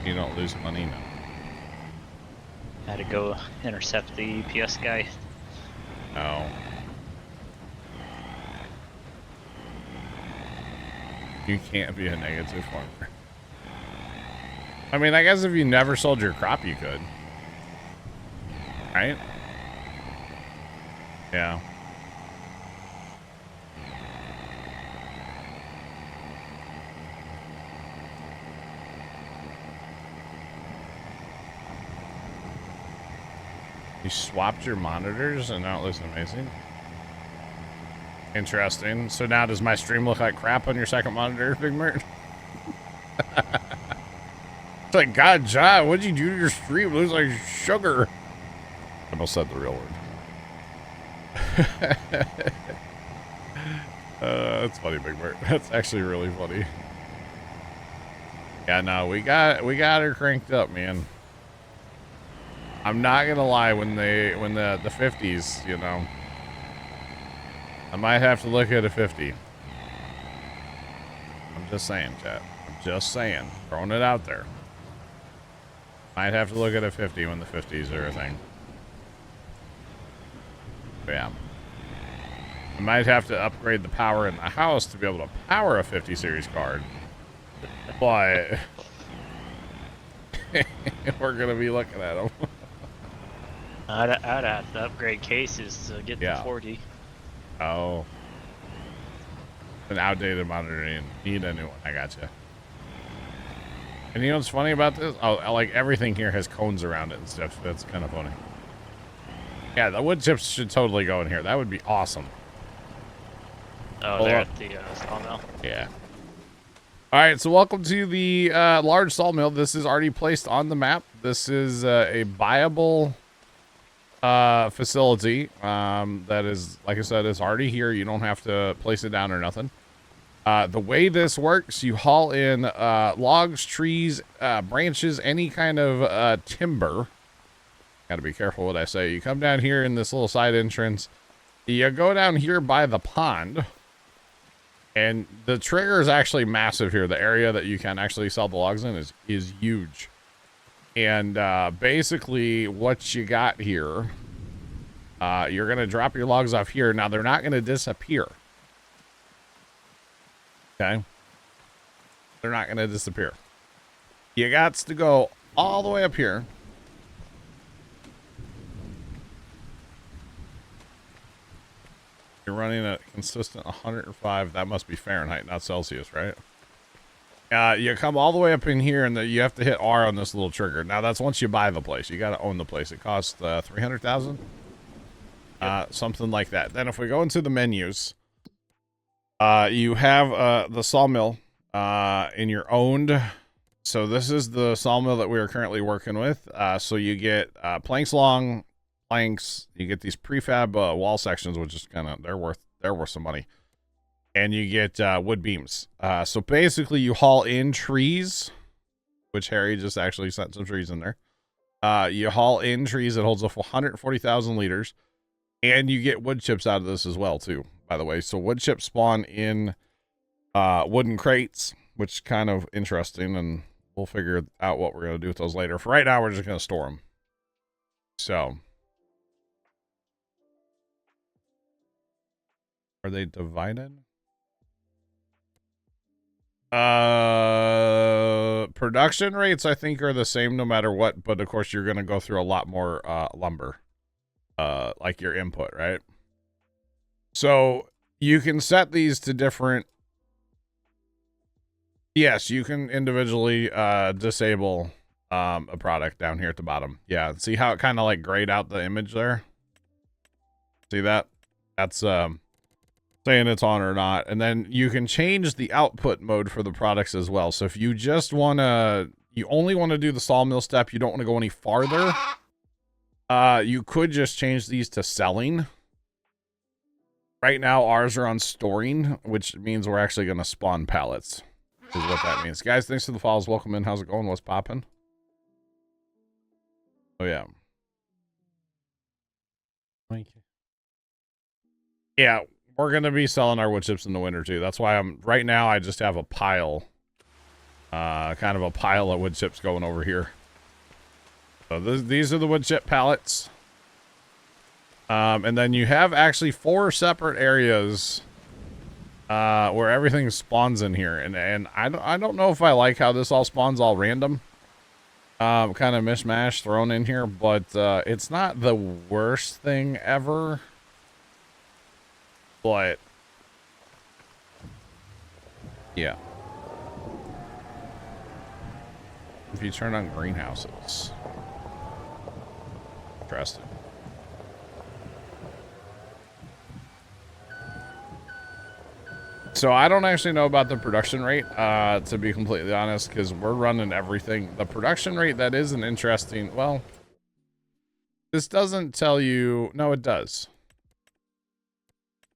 You don't lose money, no. I had to go intercept the UPS guy. No. You can't be a negative farmer. I mean, I guess if you never sold your crop, you could. Right? Yeah. You swapped your monitors and now it looks amazing. Interesting. So now does my stream look like crap on your second monitor, Big Mert? It's like, God, John, what'd you do to your stream? It looks like sugar. I almost said the real word. That's funny, Big Mert. That's actually really funny. Yeah, no, we got her cranked up, man. I'm not gonna lie, when the 50s, you know, I might have to look at a 50. I'm just saying, chat. I'm just saying, throwing it out there. Might have to look at a 50 when the 50s are a thing. But yeah. I might have to upgrade the power in the house to be able to power a 50 series card. But We're gonna be looking at them. I'd have to upgrade cases to get Yeah. the 40. Oh. An outdated monitor and need a new one. I gotcha. And you know what's funny about this? Oh, like everything here has cones around it and stuff. That's kind of funny. Yeah, the wood chips should totally go in here. That would be awesome. Oh, they're at the sawmill. Yeah. All right, so welcome to the large sawmill. This is already placed on the map. This is a viable facility that is, like I said, is already here. You don't have to place it down or nothing. The way this works, you haul in logs, trees, branches, any kind of timber. Got to be careful what I say. You come down here in this little side entrance. You go down here by the pond. And the trigger is actually massive here. The area that you can actually sell the logs in is huge. And basically what you got here, you're going to drop your logs off here. Now, they're not going to disappear. Okay? They're not going to disappear. You got to go all the way up here. You're running a consistent 105. That must be Fahrenheit, not Celsius, right? You come all the way up in here, and you have to hit R on this little trigger. Now, that's once you buy the place. You got to own the place. It costs $300,000, something like that. Then, if we go into the menus, you have the sawmill in your owned. So this is the sawmill that we are currently working with. So you get planks long. Planks, you get these prefab wall sections, which is kind of they're worth some money, and you get wood beams. So basically, you haul in trees, which Harry just actually sent some trees in there. You haul in trees that holds up 140,000 liters, and you get wood chips out of this as well too. By the way, so wood chips spawn in wooden crates, which is kind of interesting, and we'll figure out what we're gonna do with those later. For right now, we're just gonna store them. So. Are they divided? Production rates, I think, are the same no matter what, but of course you're going to go through a lot more lumber, like your input, right? So you can set these to different. Yes, you can individually disable a product down here at the bottom. Yeah, see how it kind of like grayed out the image there? See that? That's saying it's on or not. And then you can change the output mode for the products as well. So if you just want to, you only want to do the sawmill step, you don't want to go any farther, you could just change these to selling. Right now ours are on storing, which means we're actually going to spawn pallets is what that means. Guys, thanks for the follows. Welcome in. How's it going? What's popping? Oh yeah. Thank you. Yeah, we're going to be selling our wood chips in the winter too. That's why right now I just have a pile, kind of a pile of wood chips going over here. So these are the wood chip pallets. And then you have actually 4 separate areas, where everything spawns in here. And I don't know if I like how this all spawns all random, kind of mishmash thrown in here, but, it's not the worst thing ever. But yeah, if you turn on greenhouses, interesting. So I don't actually know about the production rate, to be completely honest, because we're running everything. The production rate, that is an interesting, well, this doesn't tell you, no, it does.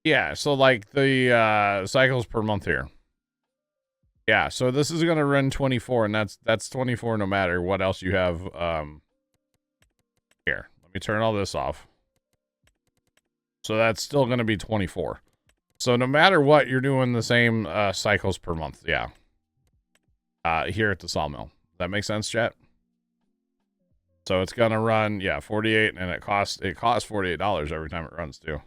Yeah, so like the cycles per month here. Yeah, so this is going to run 24, and that's 24 no matter what else you have. Here, let me turn all this off. So that's still going to be 24. So no matter what, you're doing the same cycles per month. Yeah. Here at the sawmill. That makes sense, chat? So it's going to run, yeah, 48, and it costs $48 every time it runs too.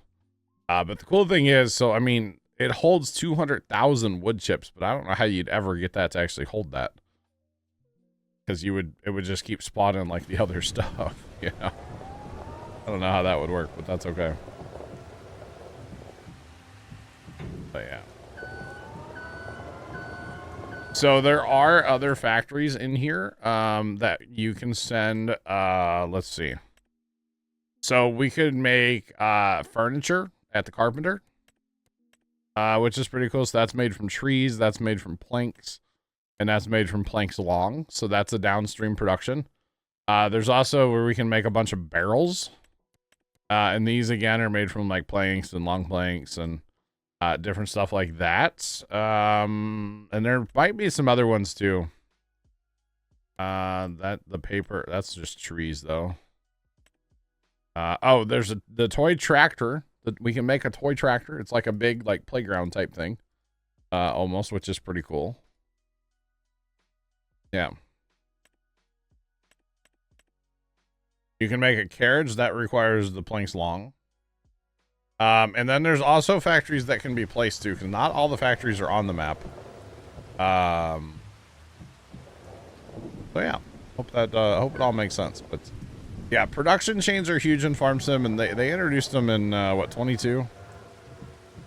But the cool thing is, so, I mean, it holds 200,000 wood chips, but I don't know how you'd ever get that to actually hold that. because it would just keep spawning like the other stuff. Yeah. I don't know how that would work, but that's okay. But yeah. So there are other factories in here that you can send. Let's see. So we could make furniture at the carpenter, which is pretty cool. So that's made from trees, that's made from planks, and that's made from planks long. So that's a downstream production. There's also where we can make a bunch of barrels. And these again are made from like planks and long planks and different stuff like that. And there might be some other ones too. The paper, that's just trees though. Oh, there's the toy tractor. We can make a toy tractor. It's like a big like playground type thing. Almost, which is pretty cool. Yeah. You can make a carriage that requires the planks long. And then there's also factories that can be placed too, because not all the factories are on the map. So yeah, hope it all makes sense. But yeah, production chains are huge in Farm Sim, and they introduced them in what, 22.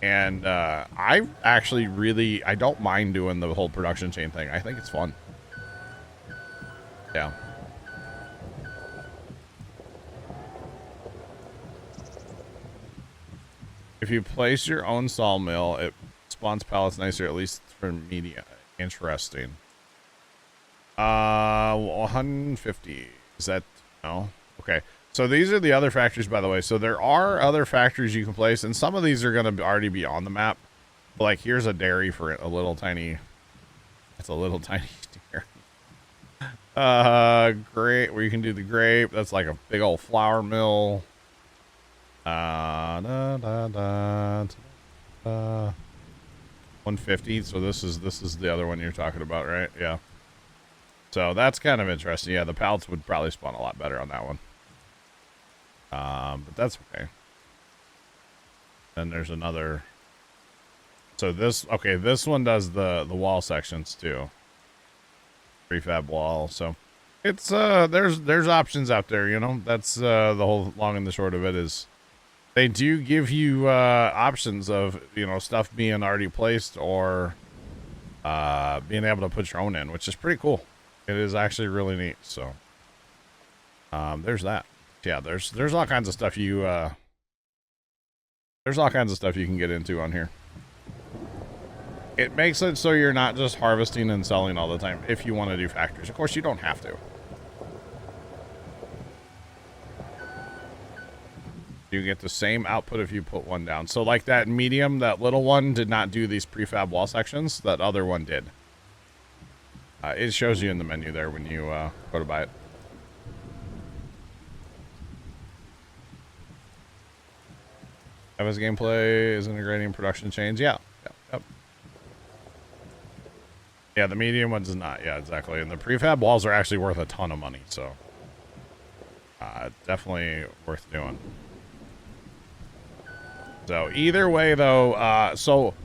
And I actually I don't mind doing the whole production chain thing. I think it's fun. Yeah. If you place your own sawmill, it spawns pallets nicer, at least for media. Interesting. 150. Is that... No? Okay. So these are the other factories, by the way. So there are other factories you can place, and some of these are going to already be on the map. Like, here's a dairy for a little tiny... That's a little tiny dairy. Great. Where you can do the grape. That's like a big old flour mill. 150. So this is the other one you're talking about, right? Yeah. So that's kind of interesting. Yeah, the pallets would probably spawn a lot better on that one. But that's okay. Then there's another. So this one does the wall sections too. Prefab wall. So it's there's options out there, you know. That's the whole long and the short of it is. They do give you options of, you know, stuff being already placed or being able to put your own in, which is pretty cool. It is actually really neat. So there's that. Yeah, there's all kinds of stuff you can get into on here. It makes it so you're not just harvesting and selling all the time if you want to do factories. Of course, you don't have to. You get the same output if you put one down. So like that medium, that little one did not do these prefab wall sections. That other one did. It shows you in the menu there when you go to buy it. Eva's gameplay is integrating production chains. Yeah. Yep. Yeah, the medium one's not. Yeah, exactly. And the prefab walls are actually worth a ton of money. So definitely worth doing. So either way, though, so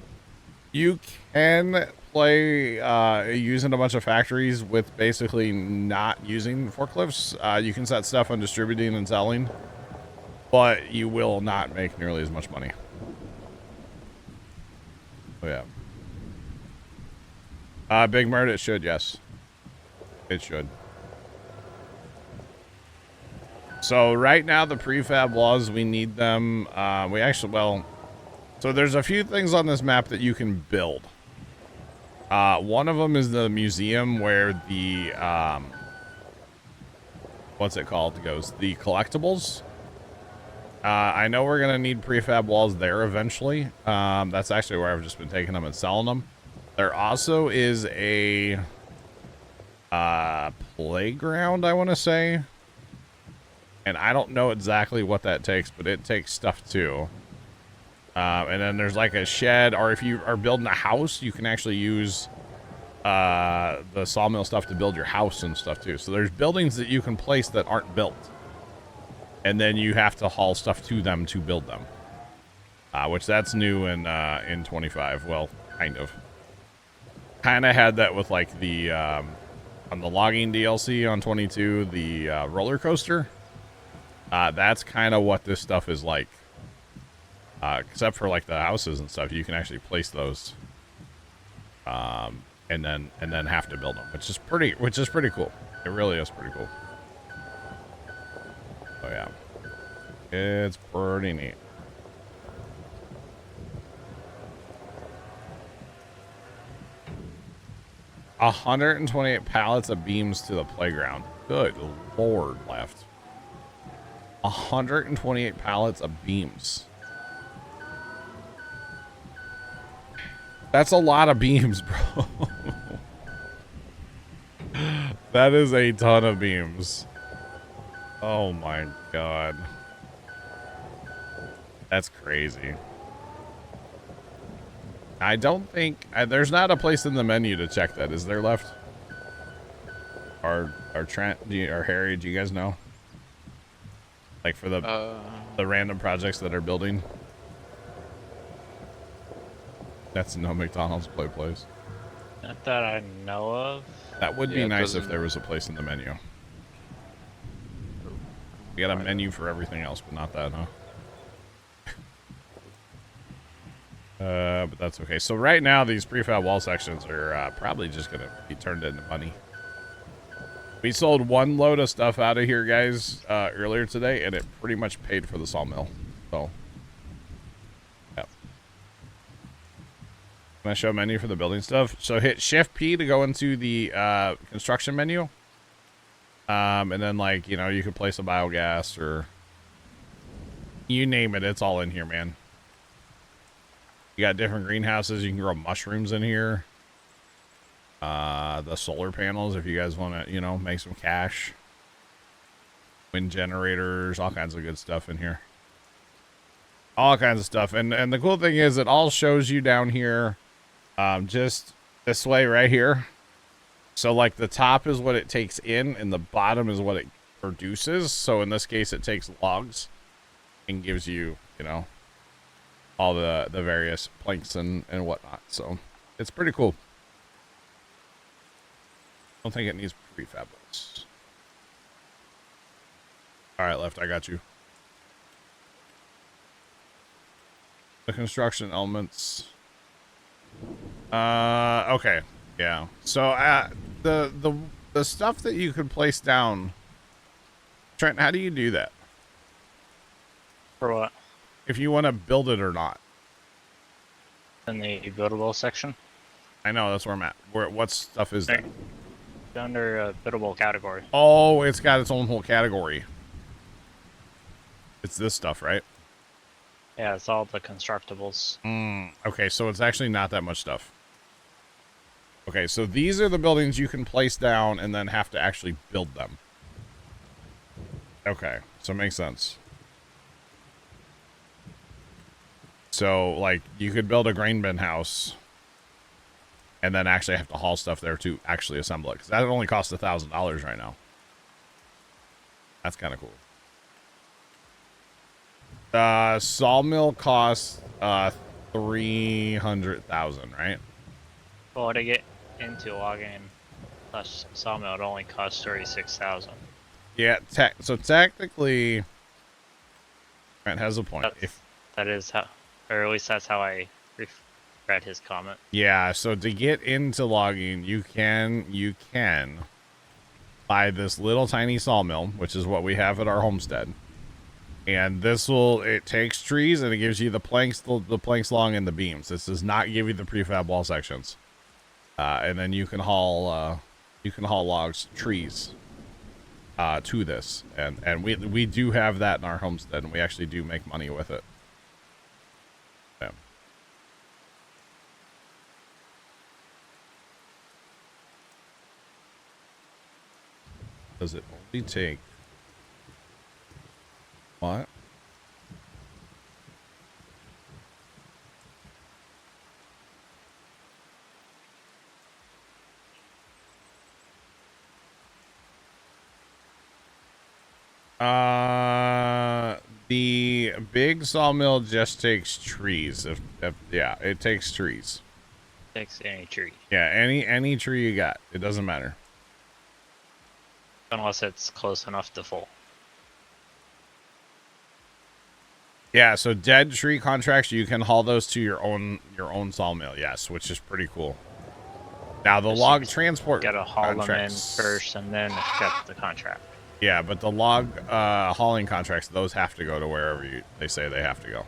you can play using a bunch of factories with basically not using forklifts. You can set stuff on distributing and selling, but you will not make nearly as much money. Oh, yeah. Big Murd, it should, yes. It should. So right now the prefab walls, we need them. So there's a few things on this map that you can build. One of them is the museum where the, what's it called? The collectibles. I know we're going to need prefab walls there eventually. That's actually where I've just been taking them and selling them. There also is a, playground, I want to say. And I don't know exactly what that takes, but it takes stuff too. And then there's like a shed, or if you are building a house, you can actually use the sawmill stuff to build your house and stuff too. So there's buildings that you can place that aren't built. And then you have to haul stuff to them to build them. Which that's new in 25. Well, kind of. Kind of had that with like the on the logging DLC on 22, the roller coaster. That's kind of what this stuff is like. Except for like the houses and stuff, you can actually place those, and then have to build them, which is pretty cool. It really is pretty cool. Oh yeah, it's pretty neat. A 128 pallets of beams to the playground. Good Lord, left. 128 pallets of beams. That's a lot of beams, bro. That is a ton of beams. Oh my god. That's crazy. I don't think there's not a place in the menu to check that. Is there left? Or Trent or Harry, do you guys know? Like for the random projects that are building. That's no McDonald's play place. Not that I know of. That would be nice if there was a place in the menu. We got a menu for everything else, but not that, huh? But that's okay. So right now, these prefab wall sections are probably just gonna be turned into money. We sold one load of stuff out of here, guys, earlier today, and it pretty much paid for the sawmill. So, yeah. Can I show menu for the building stuff? So hit Shift P to go into the construction menu. And then, like, you know, you could place a biogas or you name it. It's all in here, man. You got different greenhouses. You can grow mushrooms in here. The solar panels, if you guys want to, you know, make some cash. Wind generators, all kinds of good stuff in here. All kinds of stuff. And the cool thing is it all shows you down here, just this way right here. So like the top is what it takes in and the bottom is what it produces. So in this case, it takes logs and gives you, you know, all the various planks and whatnot. So it's pretty cool. I don't think it needs prefab bolts. All right, left, I got you. The construction elements. Okay, yeah. So the stuff that you could place down, Trent, how do you do that? For what? If you want to build it or not. In the buildable section? I know, that's where I'm at. What stuff is that? Under a buildable category. Oh, it's got its own whole category. It's this stuff, right? Yeah, it's all the constructibles. Okay, so it's actually not that much stuff. Okay, so these are the buildings you can place down and then have to actually build them. Okay, so it makes sense. So, like, you could build a grain bin house and then actually have to haul stuff there to actually assemble it. Because that only costs $1,000 right now. That's kind of cool. Sawmill costs $300,000, right? Well, to get into logging plus sawmill, it only costs $36,000. Yeah, so technically, Trent has a point. That is how, or at least that's how I read his comment. Yeah, so to get into logging, you can buy this little tiny sawmill, which is what we have at our homestead. And it takes trees and it gives you the planks long and the beams. This does not give you the prefab wall sections. And then you can haul logs, trees, to this. And we do have that in our homestead and we actually do make money with it. Yeah. Does it only take what? The big sawmill just takes trees. Yeah, it takes trees. Takes any tree. Yeah, any tree you got. It doesn't matter. unless it's close enough to full. Yeah, so dead tree contracts, you can haul those to your own sawmill, yes, which is pretty cool. Now the Just log transport Gotta haul them in contracts first and then accept the contract. Yeah, but the log hauling contracts, those have to go to wherever they say they have to go.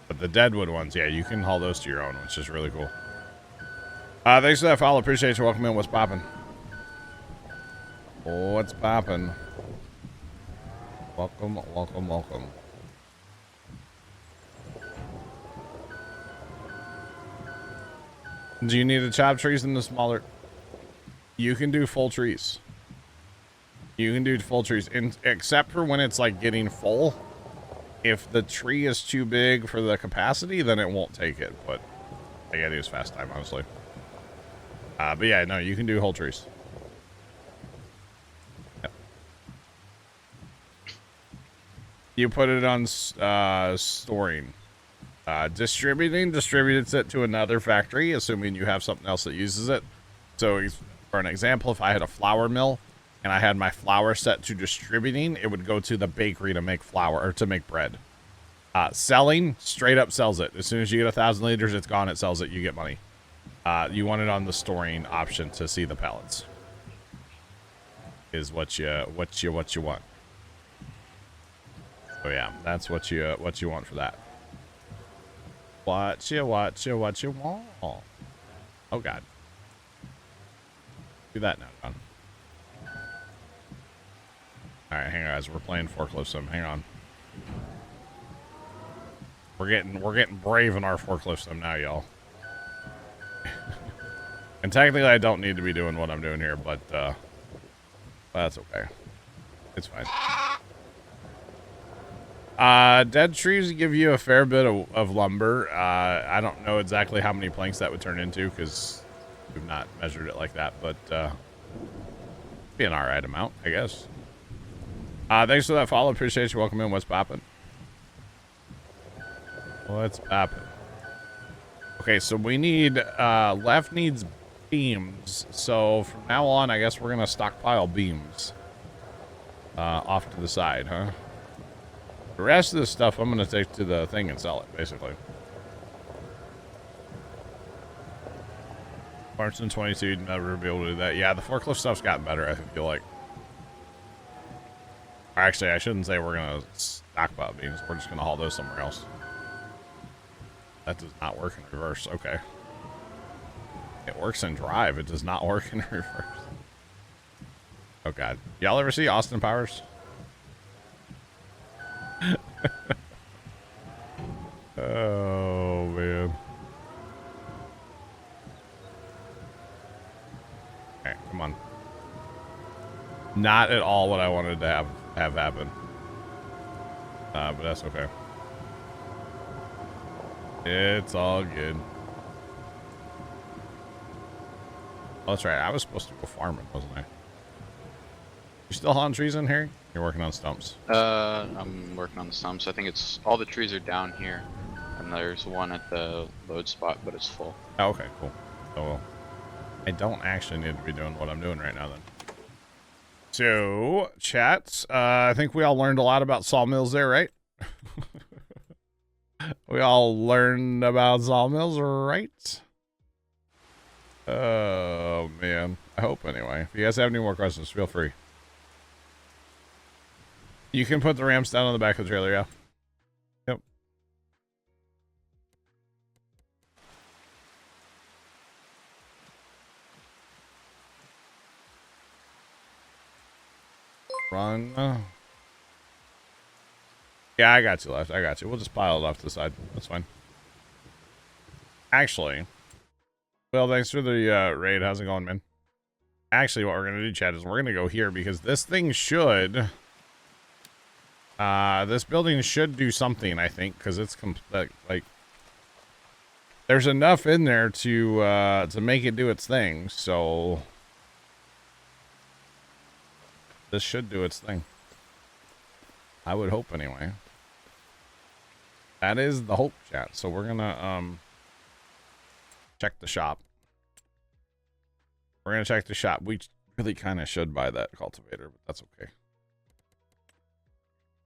But the deadwood ones, yeah, you can haul those to your own, which is really cool. Thanks for that follow. Appreciate you. Welcome in. What's poppin'? What's poppin'? Welcome, welcome, welcome. Do you need to chop trees into smaller? You can do full trees. You can do full trees, except for when it's like getting full. If the tree is too big for the capacity, then it won't take it. But I gotta use fast time, honestly. But yeah, no, you can do whole trees. Yep. You put it on storing. Distributing distributes it to another factory, assuming you have something else that uses it. So, for an example, if I had a flour mill and I had my flour set to distributing, it would go to the bakery to make flour or to make bread. Selling, straight up sells it. As soon as you get 1,000 liters, it's gone. It sells it. You get money. You want it on the storing option to see the pallets. Is what you want. So yeah, that's what you want for that. What you want. Oh God. Do that now, John. Alright, hang on guys, we're playing forklift sim. Hang on. We're getting brave in our forklift sim now, y'all. And technically I don't need to be doing what I'm doing here, but that's okay. It's fine. Dead trees give you a fair bit of lumber. I don't know exactly how many planks that would turn into because we've not measured it like that, but be an alright amount, I guess. Thanks for that follow. Appreciate you. Welcome in. What's poppin'? What's poppin'? Okay, so we need left needs beams. So from now on, I guess we're gonna stockpile beams off to the side, huh? The rest of the stuff I'm going to take to the thing and sell it, basically. March in 22, you'd never be able to do that. Yeah, the forklift stuff's gotten better, I feel like. Or actually, I shouldn't say we're going to stockpile beams. We're just going to haul those somewhere else. That does not work in reverse. Okay. It works in drive. It does not work in reverse. Oh, God. Y'all ever see Austin Powers? Oh man. Okay, come on. Not at all what I wanted to have happen. But that's okay. It's all good. Oh, that's right. I was supposed to go farming, wasn't I? You still hauling trees in here? You're working on stumps. I'm working on the stumps. I think it's all the trees are down here, and there's one at the load spot, but it's full. Oh, okay, cool. So, well, I don't actually need to be doing what I'm doing right now, then. So, chat, I think we all learned a lot about sawmills there, right? We all learned about sawmills, right? Oh, man. I hope, anyway. If you guys have any more questions, feel free. You can put the ramps down on the back of the trailer, yeah. Yep. Run. Yeah, I got you left. I got you. We'll just pile it off to the side. That's fine. Actually, well, thanks for the raid. How's it going, man? Actually, what we're going to do, chat, is we're going to go here because this thing should... this building should do something, I think, because it's like there's enough in there to make it do its thing. So this should do its thing. I would hope, anyway. That is the hope, chat. So we're gonna check the shop. We're gonna check the shop. We Really kind of should buy that cultivator, but that's okay.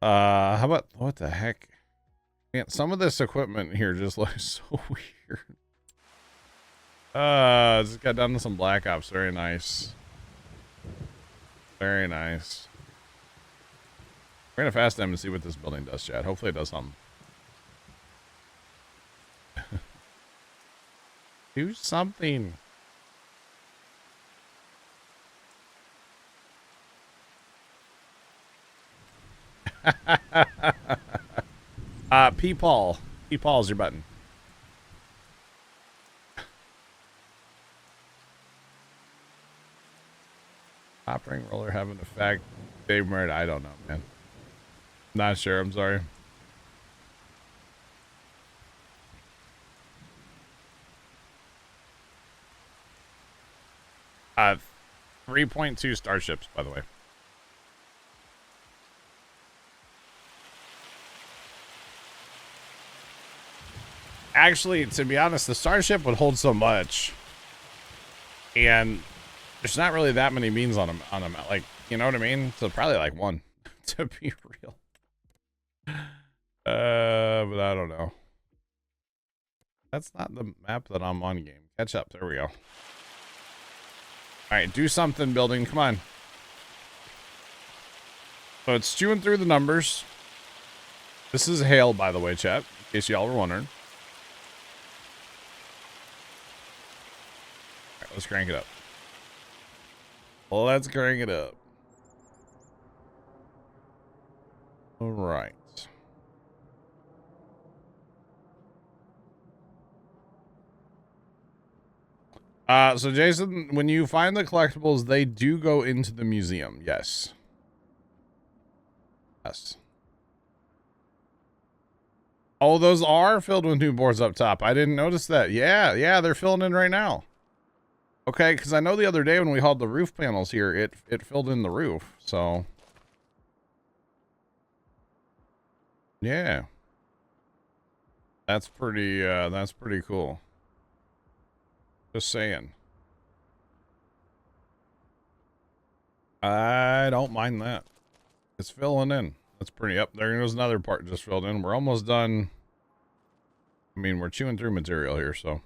How about, what the heck? Man, some of this equipment here just looks so weird. Just got done with some Black Ops. Very nice. Very nice. We're gonna fast them and see what this building does, Chad. Hopefully it does something. Do something. P-Paul. P-Paul's your button. Top ring roller have an effect. Dave Murray, I don't know, man. Not sure, I'm sorry. Uh, 3.2 starships, by the way. Actually, to be honest, the starship would hold so much, and there's not really that many beans on them. Like, you know what I mean? So probably like one, to be real. But I don't know. That's not the map that I'm on game. Catch up. There we go. All right, do something, building. Come on. So it's chewing through the numbers. This is hail, by the way, chat, in case y'all were wondering. All right, let's crank it up. Let's crank it up. All right. So Jason, when you find the collectibles, they do go into the museum. Yes. Yes. Oh, those are filled with new boards up top. I didn't notice that. Yeah, they're filling in right now. Okay, because I know the other day when we hauled the roof panels here, it filled in the roof, so. Yeah. That's pretty cool. Just saying. I don't mind that. It's filling in. That's pretty up. There goes another part just filled in. We're almost done. I mean, we're chewing through material here, so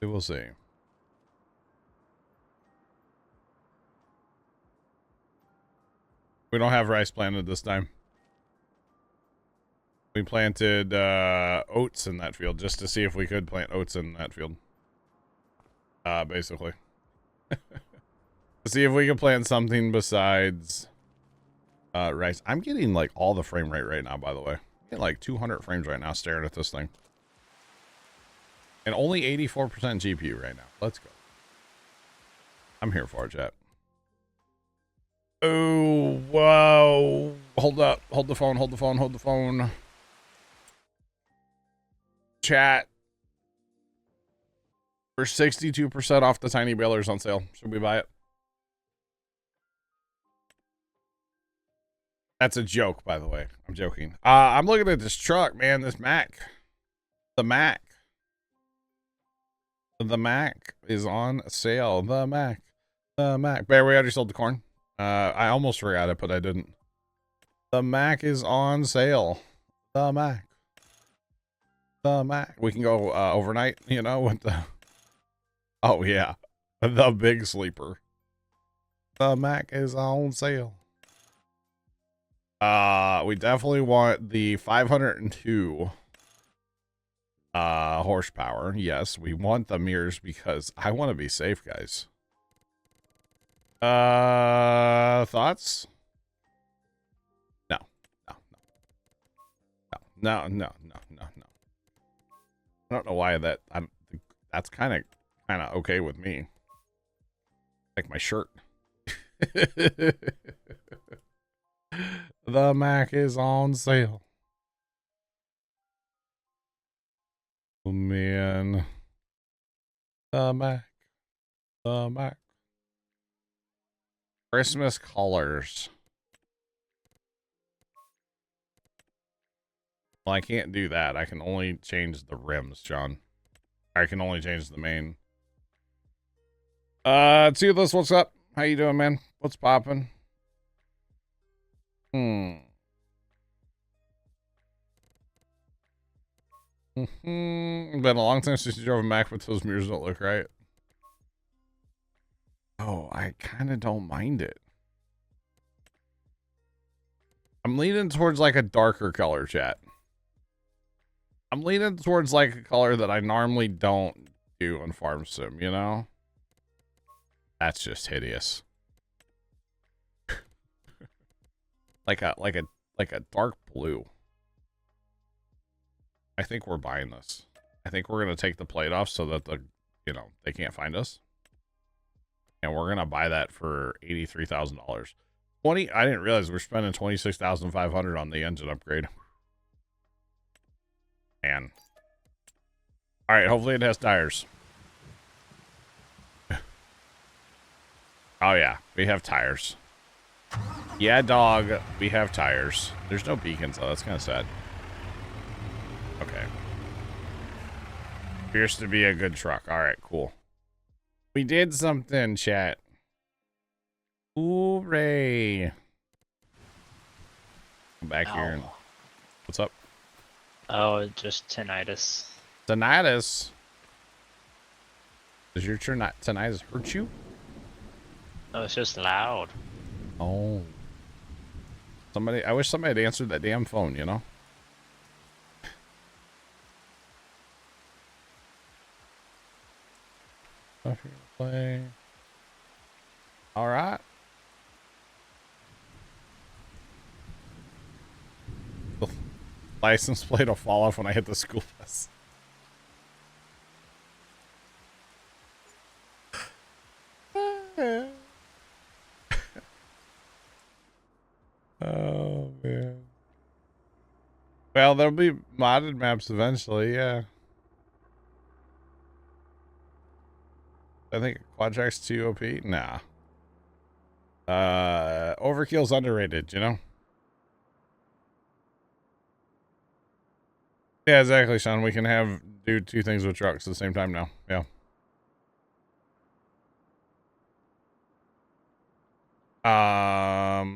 we will see. We don't have rice planted this time. We planted oats in that field just to see if we could plant oats in that field. Basically. To see if we can plant something besides rice. I'm getting like all the frame rate right now, by the way. I'm getting like 200 frames right now staring at this thing. And only 84% GPU right now. Let's go. I'm here for it, chat. Oh, whoa. Hold up. Hold the phone. Hold the phone. Hold the phone. Chat. We're 62% off the tiny balers on sale. Should we buy it? That's a joke, by the way. I'm joking. I'm looking at this truck, man. This Mac. The Mac. The Mac is on sale. The Mac. The Mac. Bear, we already sold the corn. I almost forgot it, but I didn't. The Mac is on sale. The Mac. The Mac. We can go overnight, you know, with the... Oh, yeah. The big sleeper. The Mac is on sale. We definitely want the 502 horsepower. Yes, we want the mirrors because I want to be safe, guys. Thoughts? No. I don't know why that's kind of okay with me. Like my shirt. The Mac is on sale. Oh man. The Mac. The Mac. Christmas colors. Well, I can't do that. I can only change the rims, John. I can only change the main. Toothless, what's up? How you doing, man? What's poppin'? Been a long time since you drove a Mac, but those mirrors don't look right. Oh, I kind of don't mind it. I'm leaning towards like a darker color, chat. I'm leaning towards like a color that I normally don't do on Farm Sim, you know? That's just hideous. like a dark blue. I think we're buying this. I think we're gonna take the plate off so that they can't find us. And we're gonna buy that for $83,000. I didn't realize we're spending $26,500 on the engine upgrade. Man. All right, hopefully it has tires. Oh yeah, we have tires. Yeah, dog, we have tires. There's no beacons though. That's kind of sad. Okay. Appears to be a good truck. All right, cool. We did something, chat. Hooray. Come back here and... What's up? Oh, just tinnitus. Tinnitus? Does your tinnitus hurt you? Oh, it's just loud. Oh. I wish somebody had answered that damn phone, you know? Stuff here to play. All right. The license plate will fall off when I hit the school bus. Oh, man. Well, there'll be modded maps eventually, yeah. I think Quadtrack's too OP? Nah. Overkill's underrated, you know? Yeah, exactly, Sean. We can do two things with trucks at the same time now. Yeah.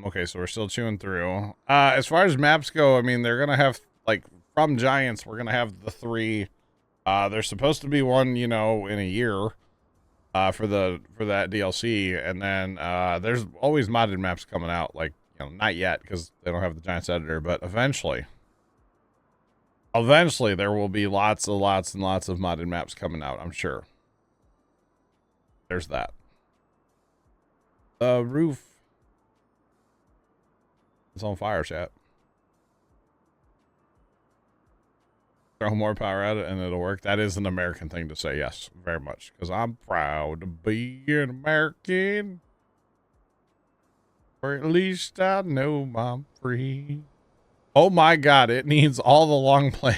Okay, so we're still chewing through. As far as maps go, I mean, they're gonna have, like, from Giants, we're gonna have the 3. There's supposed to be one, you know, in a year. For that DLC, and then there's always modded maps coming out, like, you know, not yet because they don't have the Giants editor, but eventually there will be lots and lots of modded maps coming out, I'm sure. There's that. The roof is on fire, chat. Throw more power at it and it'll work. That is an American thing to say, yes, very much. Because I'm proud to be an American. Or at least I know I'm free. Oh my god, it needs all the long plays.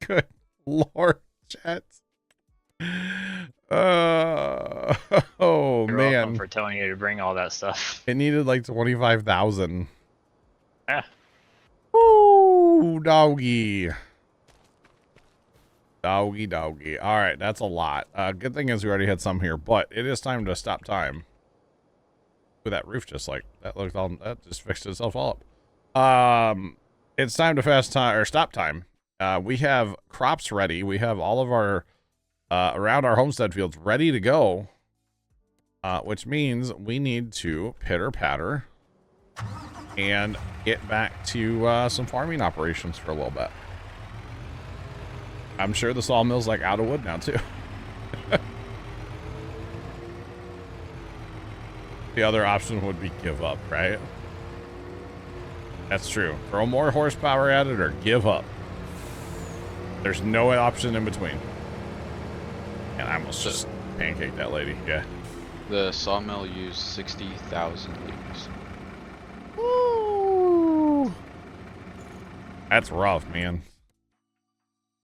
Good lord, chat. Oh You're man. welcome for telling you to bring all that stuff. It needed like 25,000. Ah. Woo, doggy. Doggy. All right, that's a lot. Good thing is we already had some here, but it is time to stop time. With that roof just like that just fixed itself all up. It's time to stop time. We have crops ready. We have all of our around our homestead fields ready to go. Which means we need to pitter patter and get back to some farming operations for a little bit. I'm sure the sawmill's like out of wood now too. The other option would be give up, right? That's true. Throw more horsepower at it or give up. There's no option in between. And I almost just pancaked that lady. Yeah. The sawmill used 60,000 leaves. Woo! That's rough, man.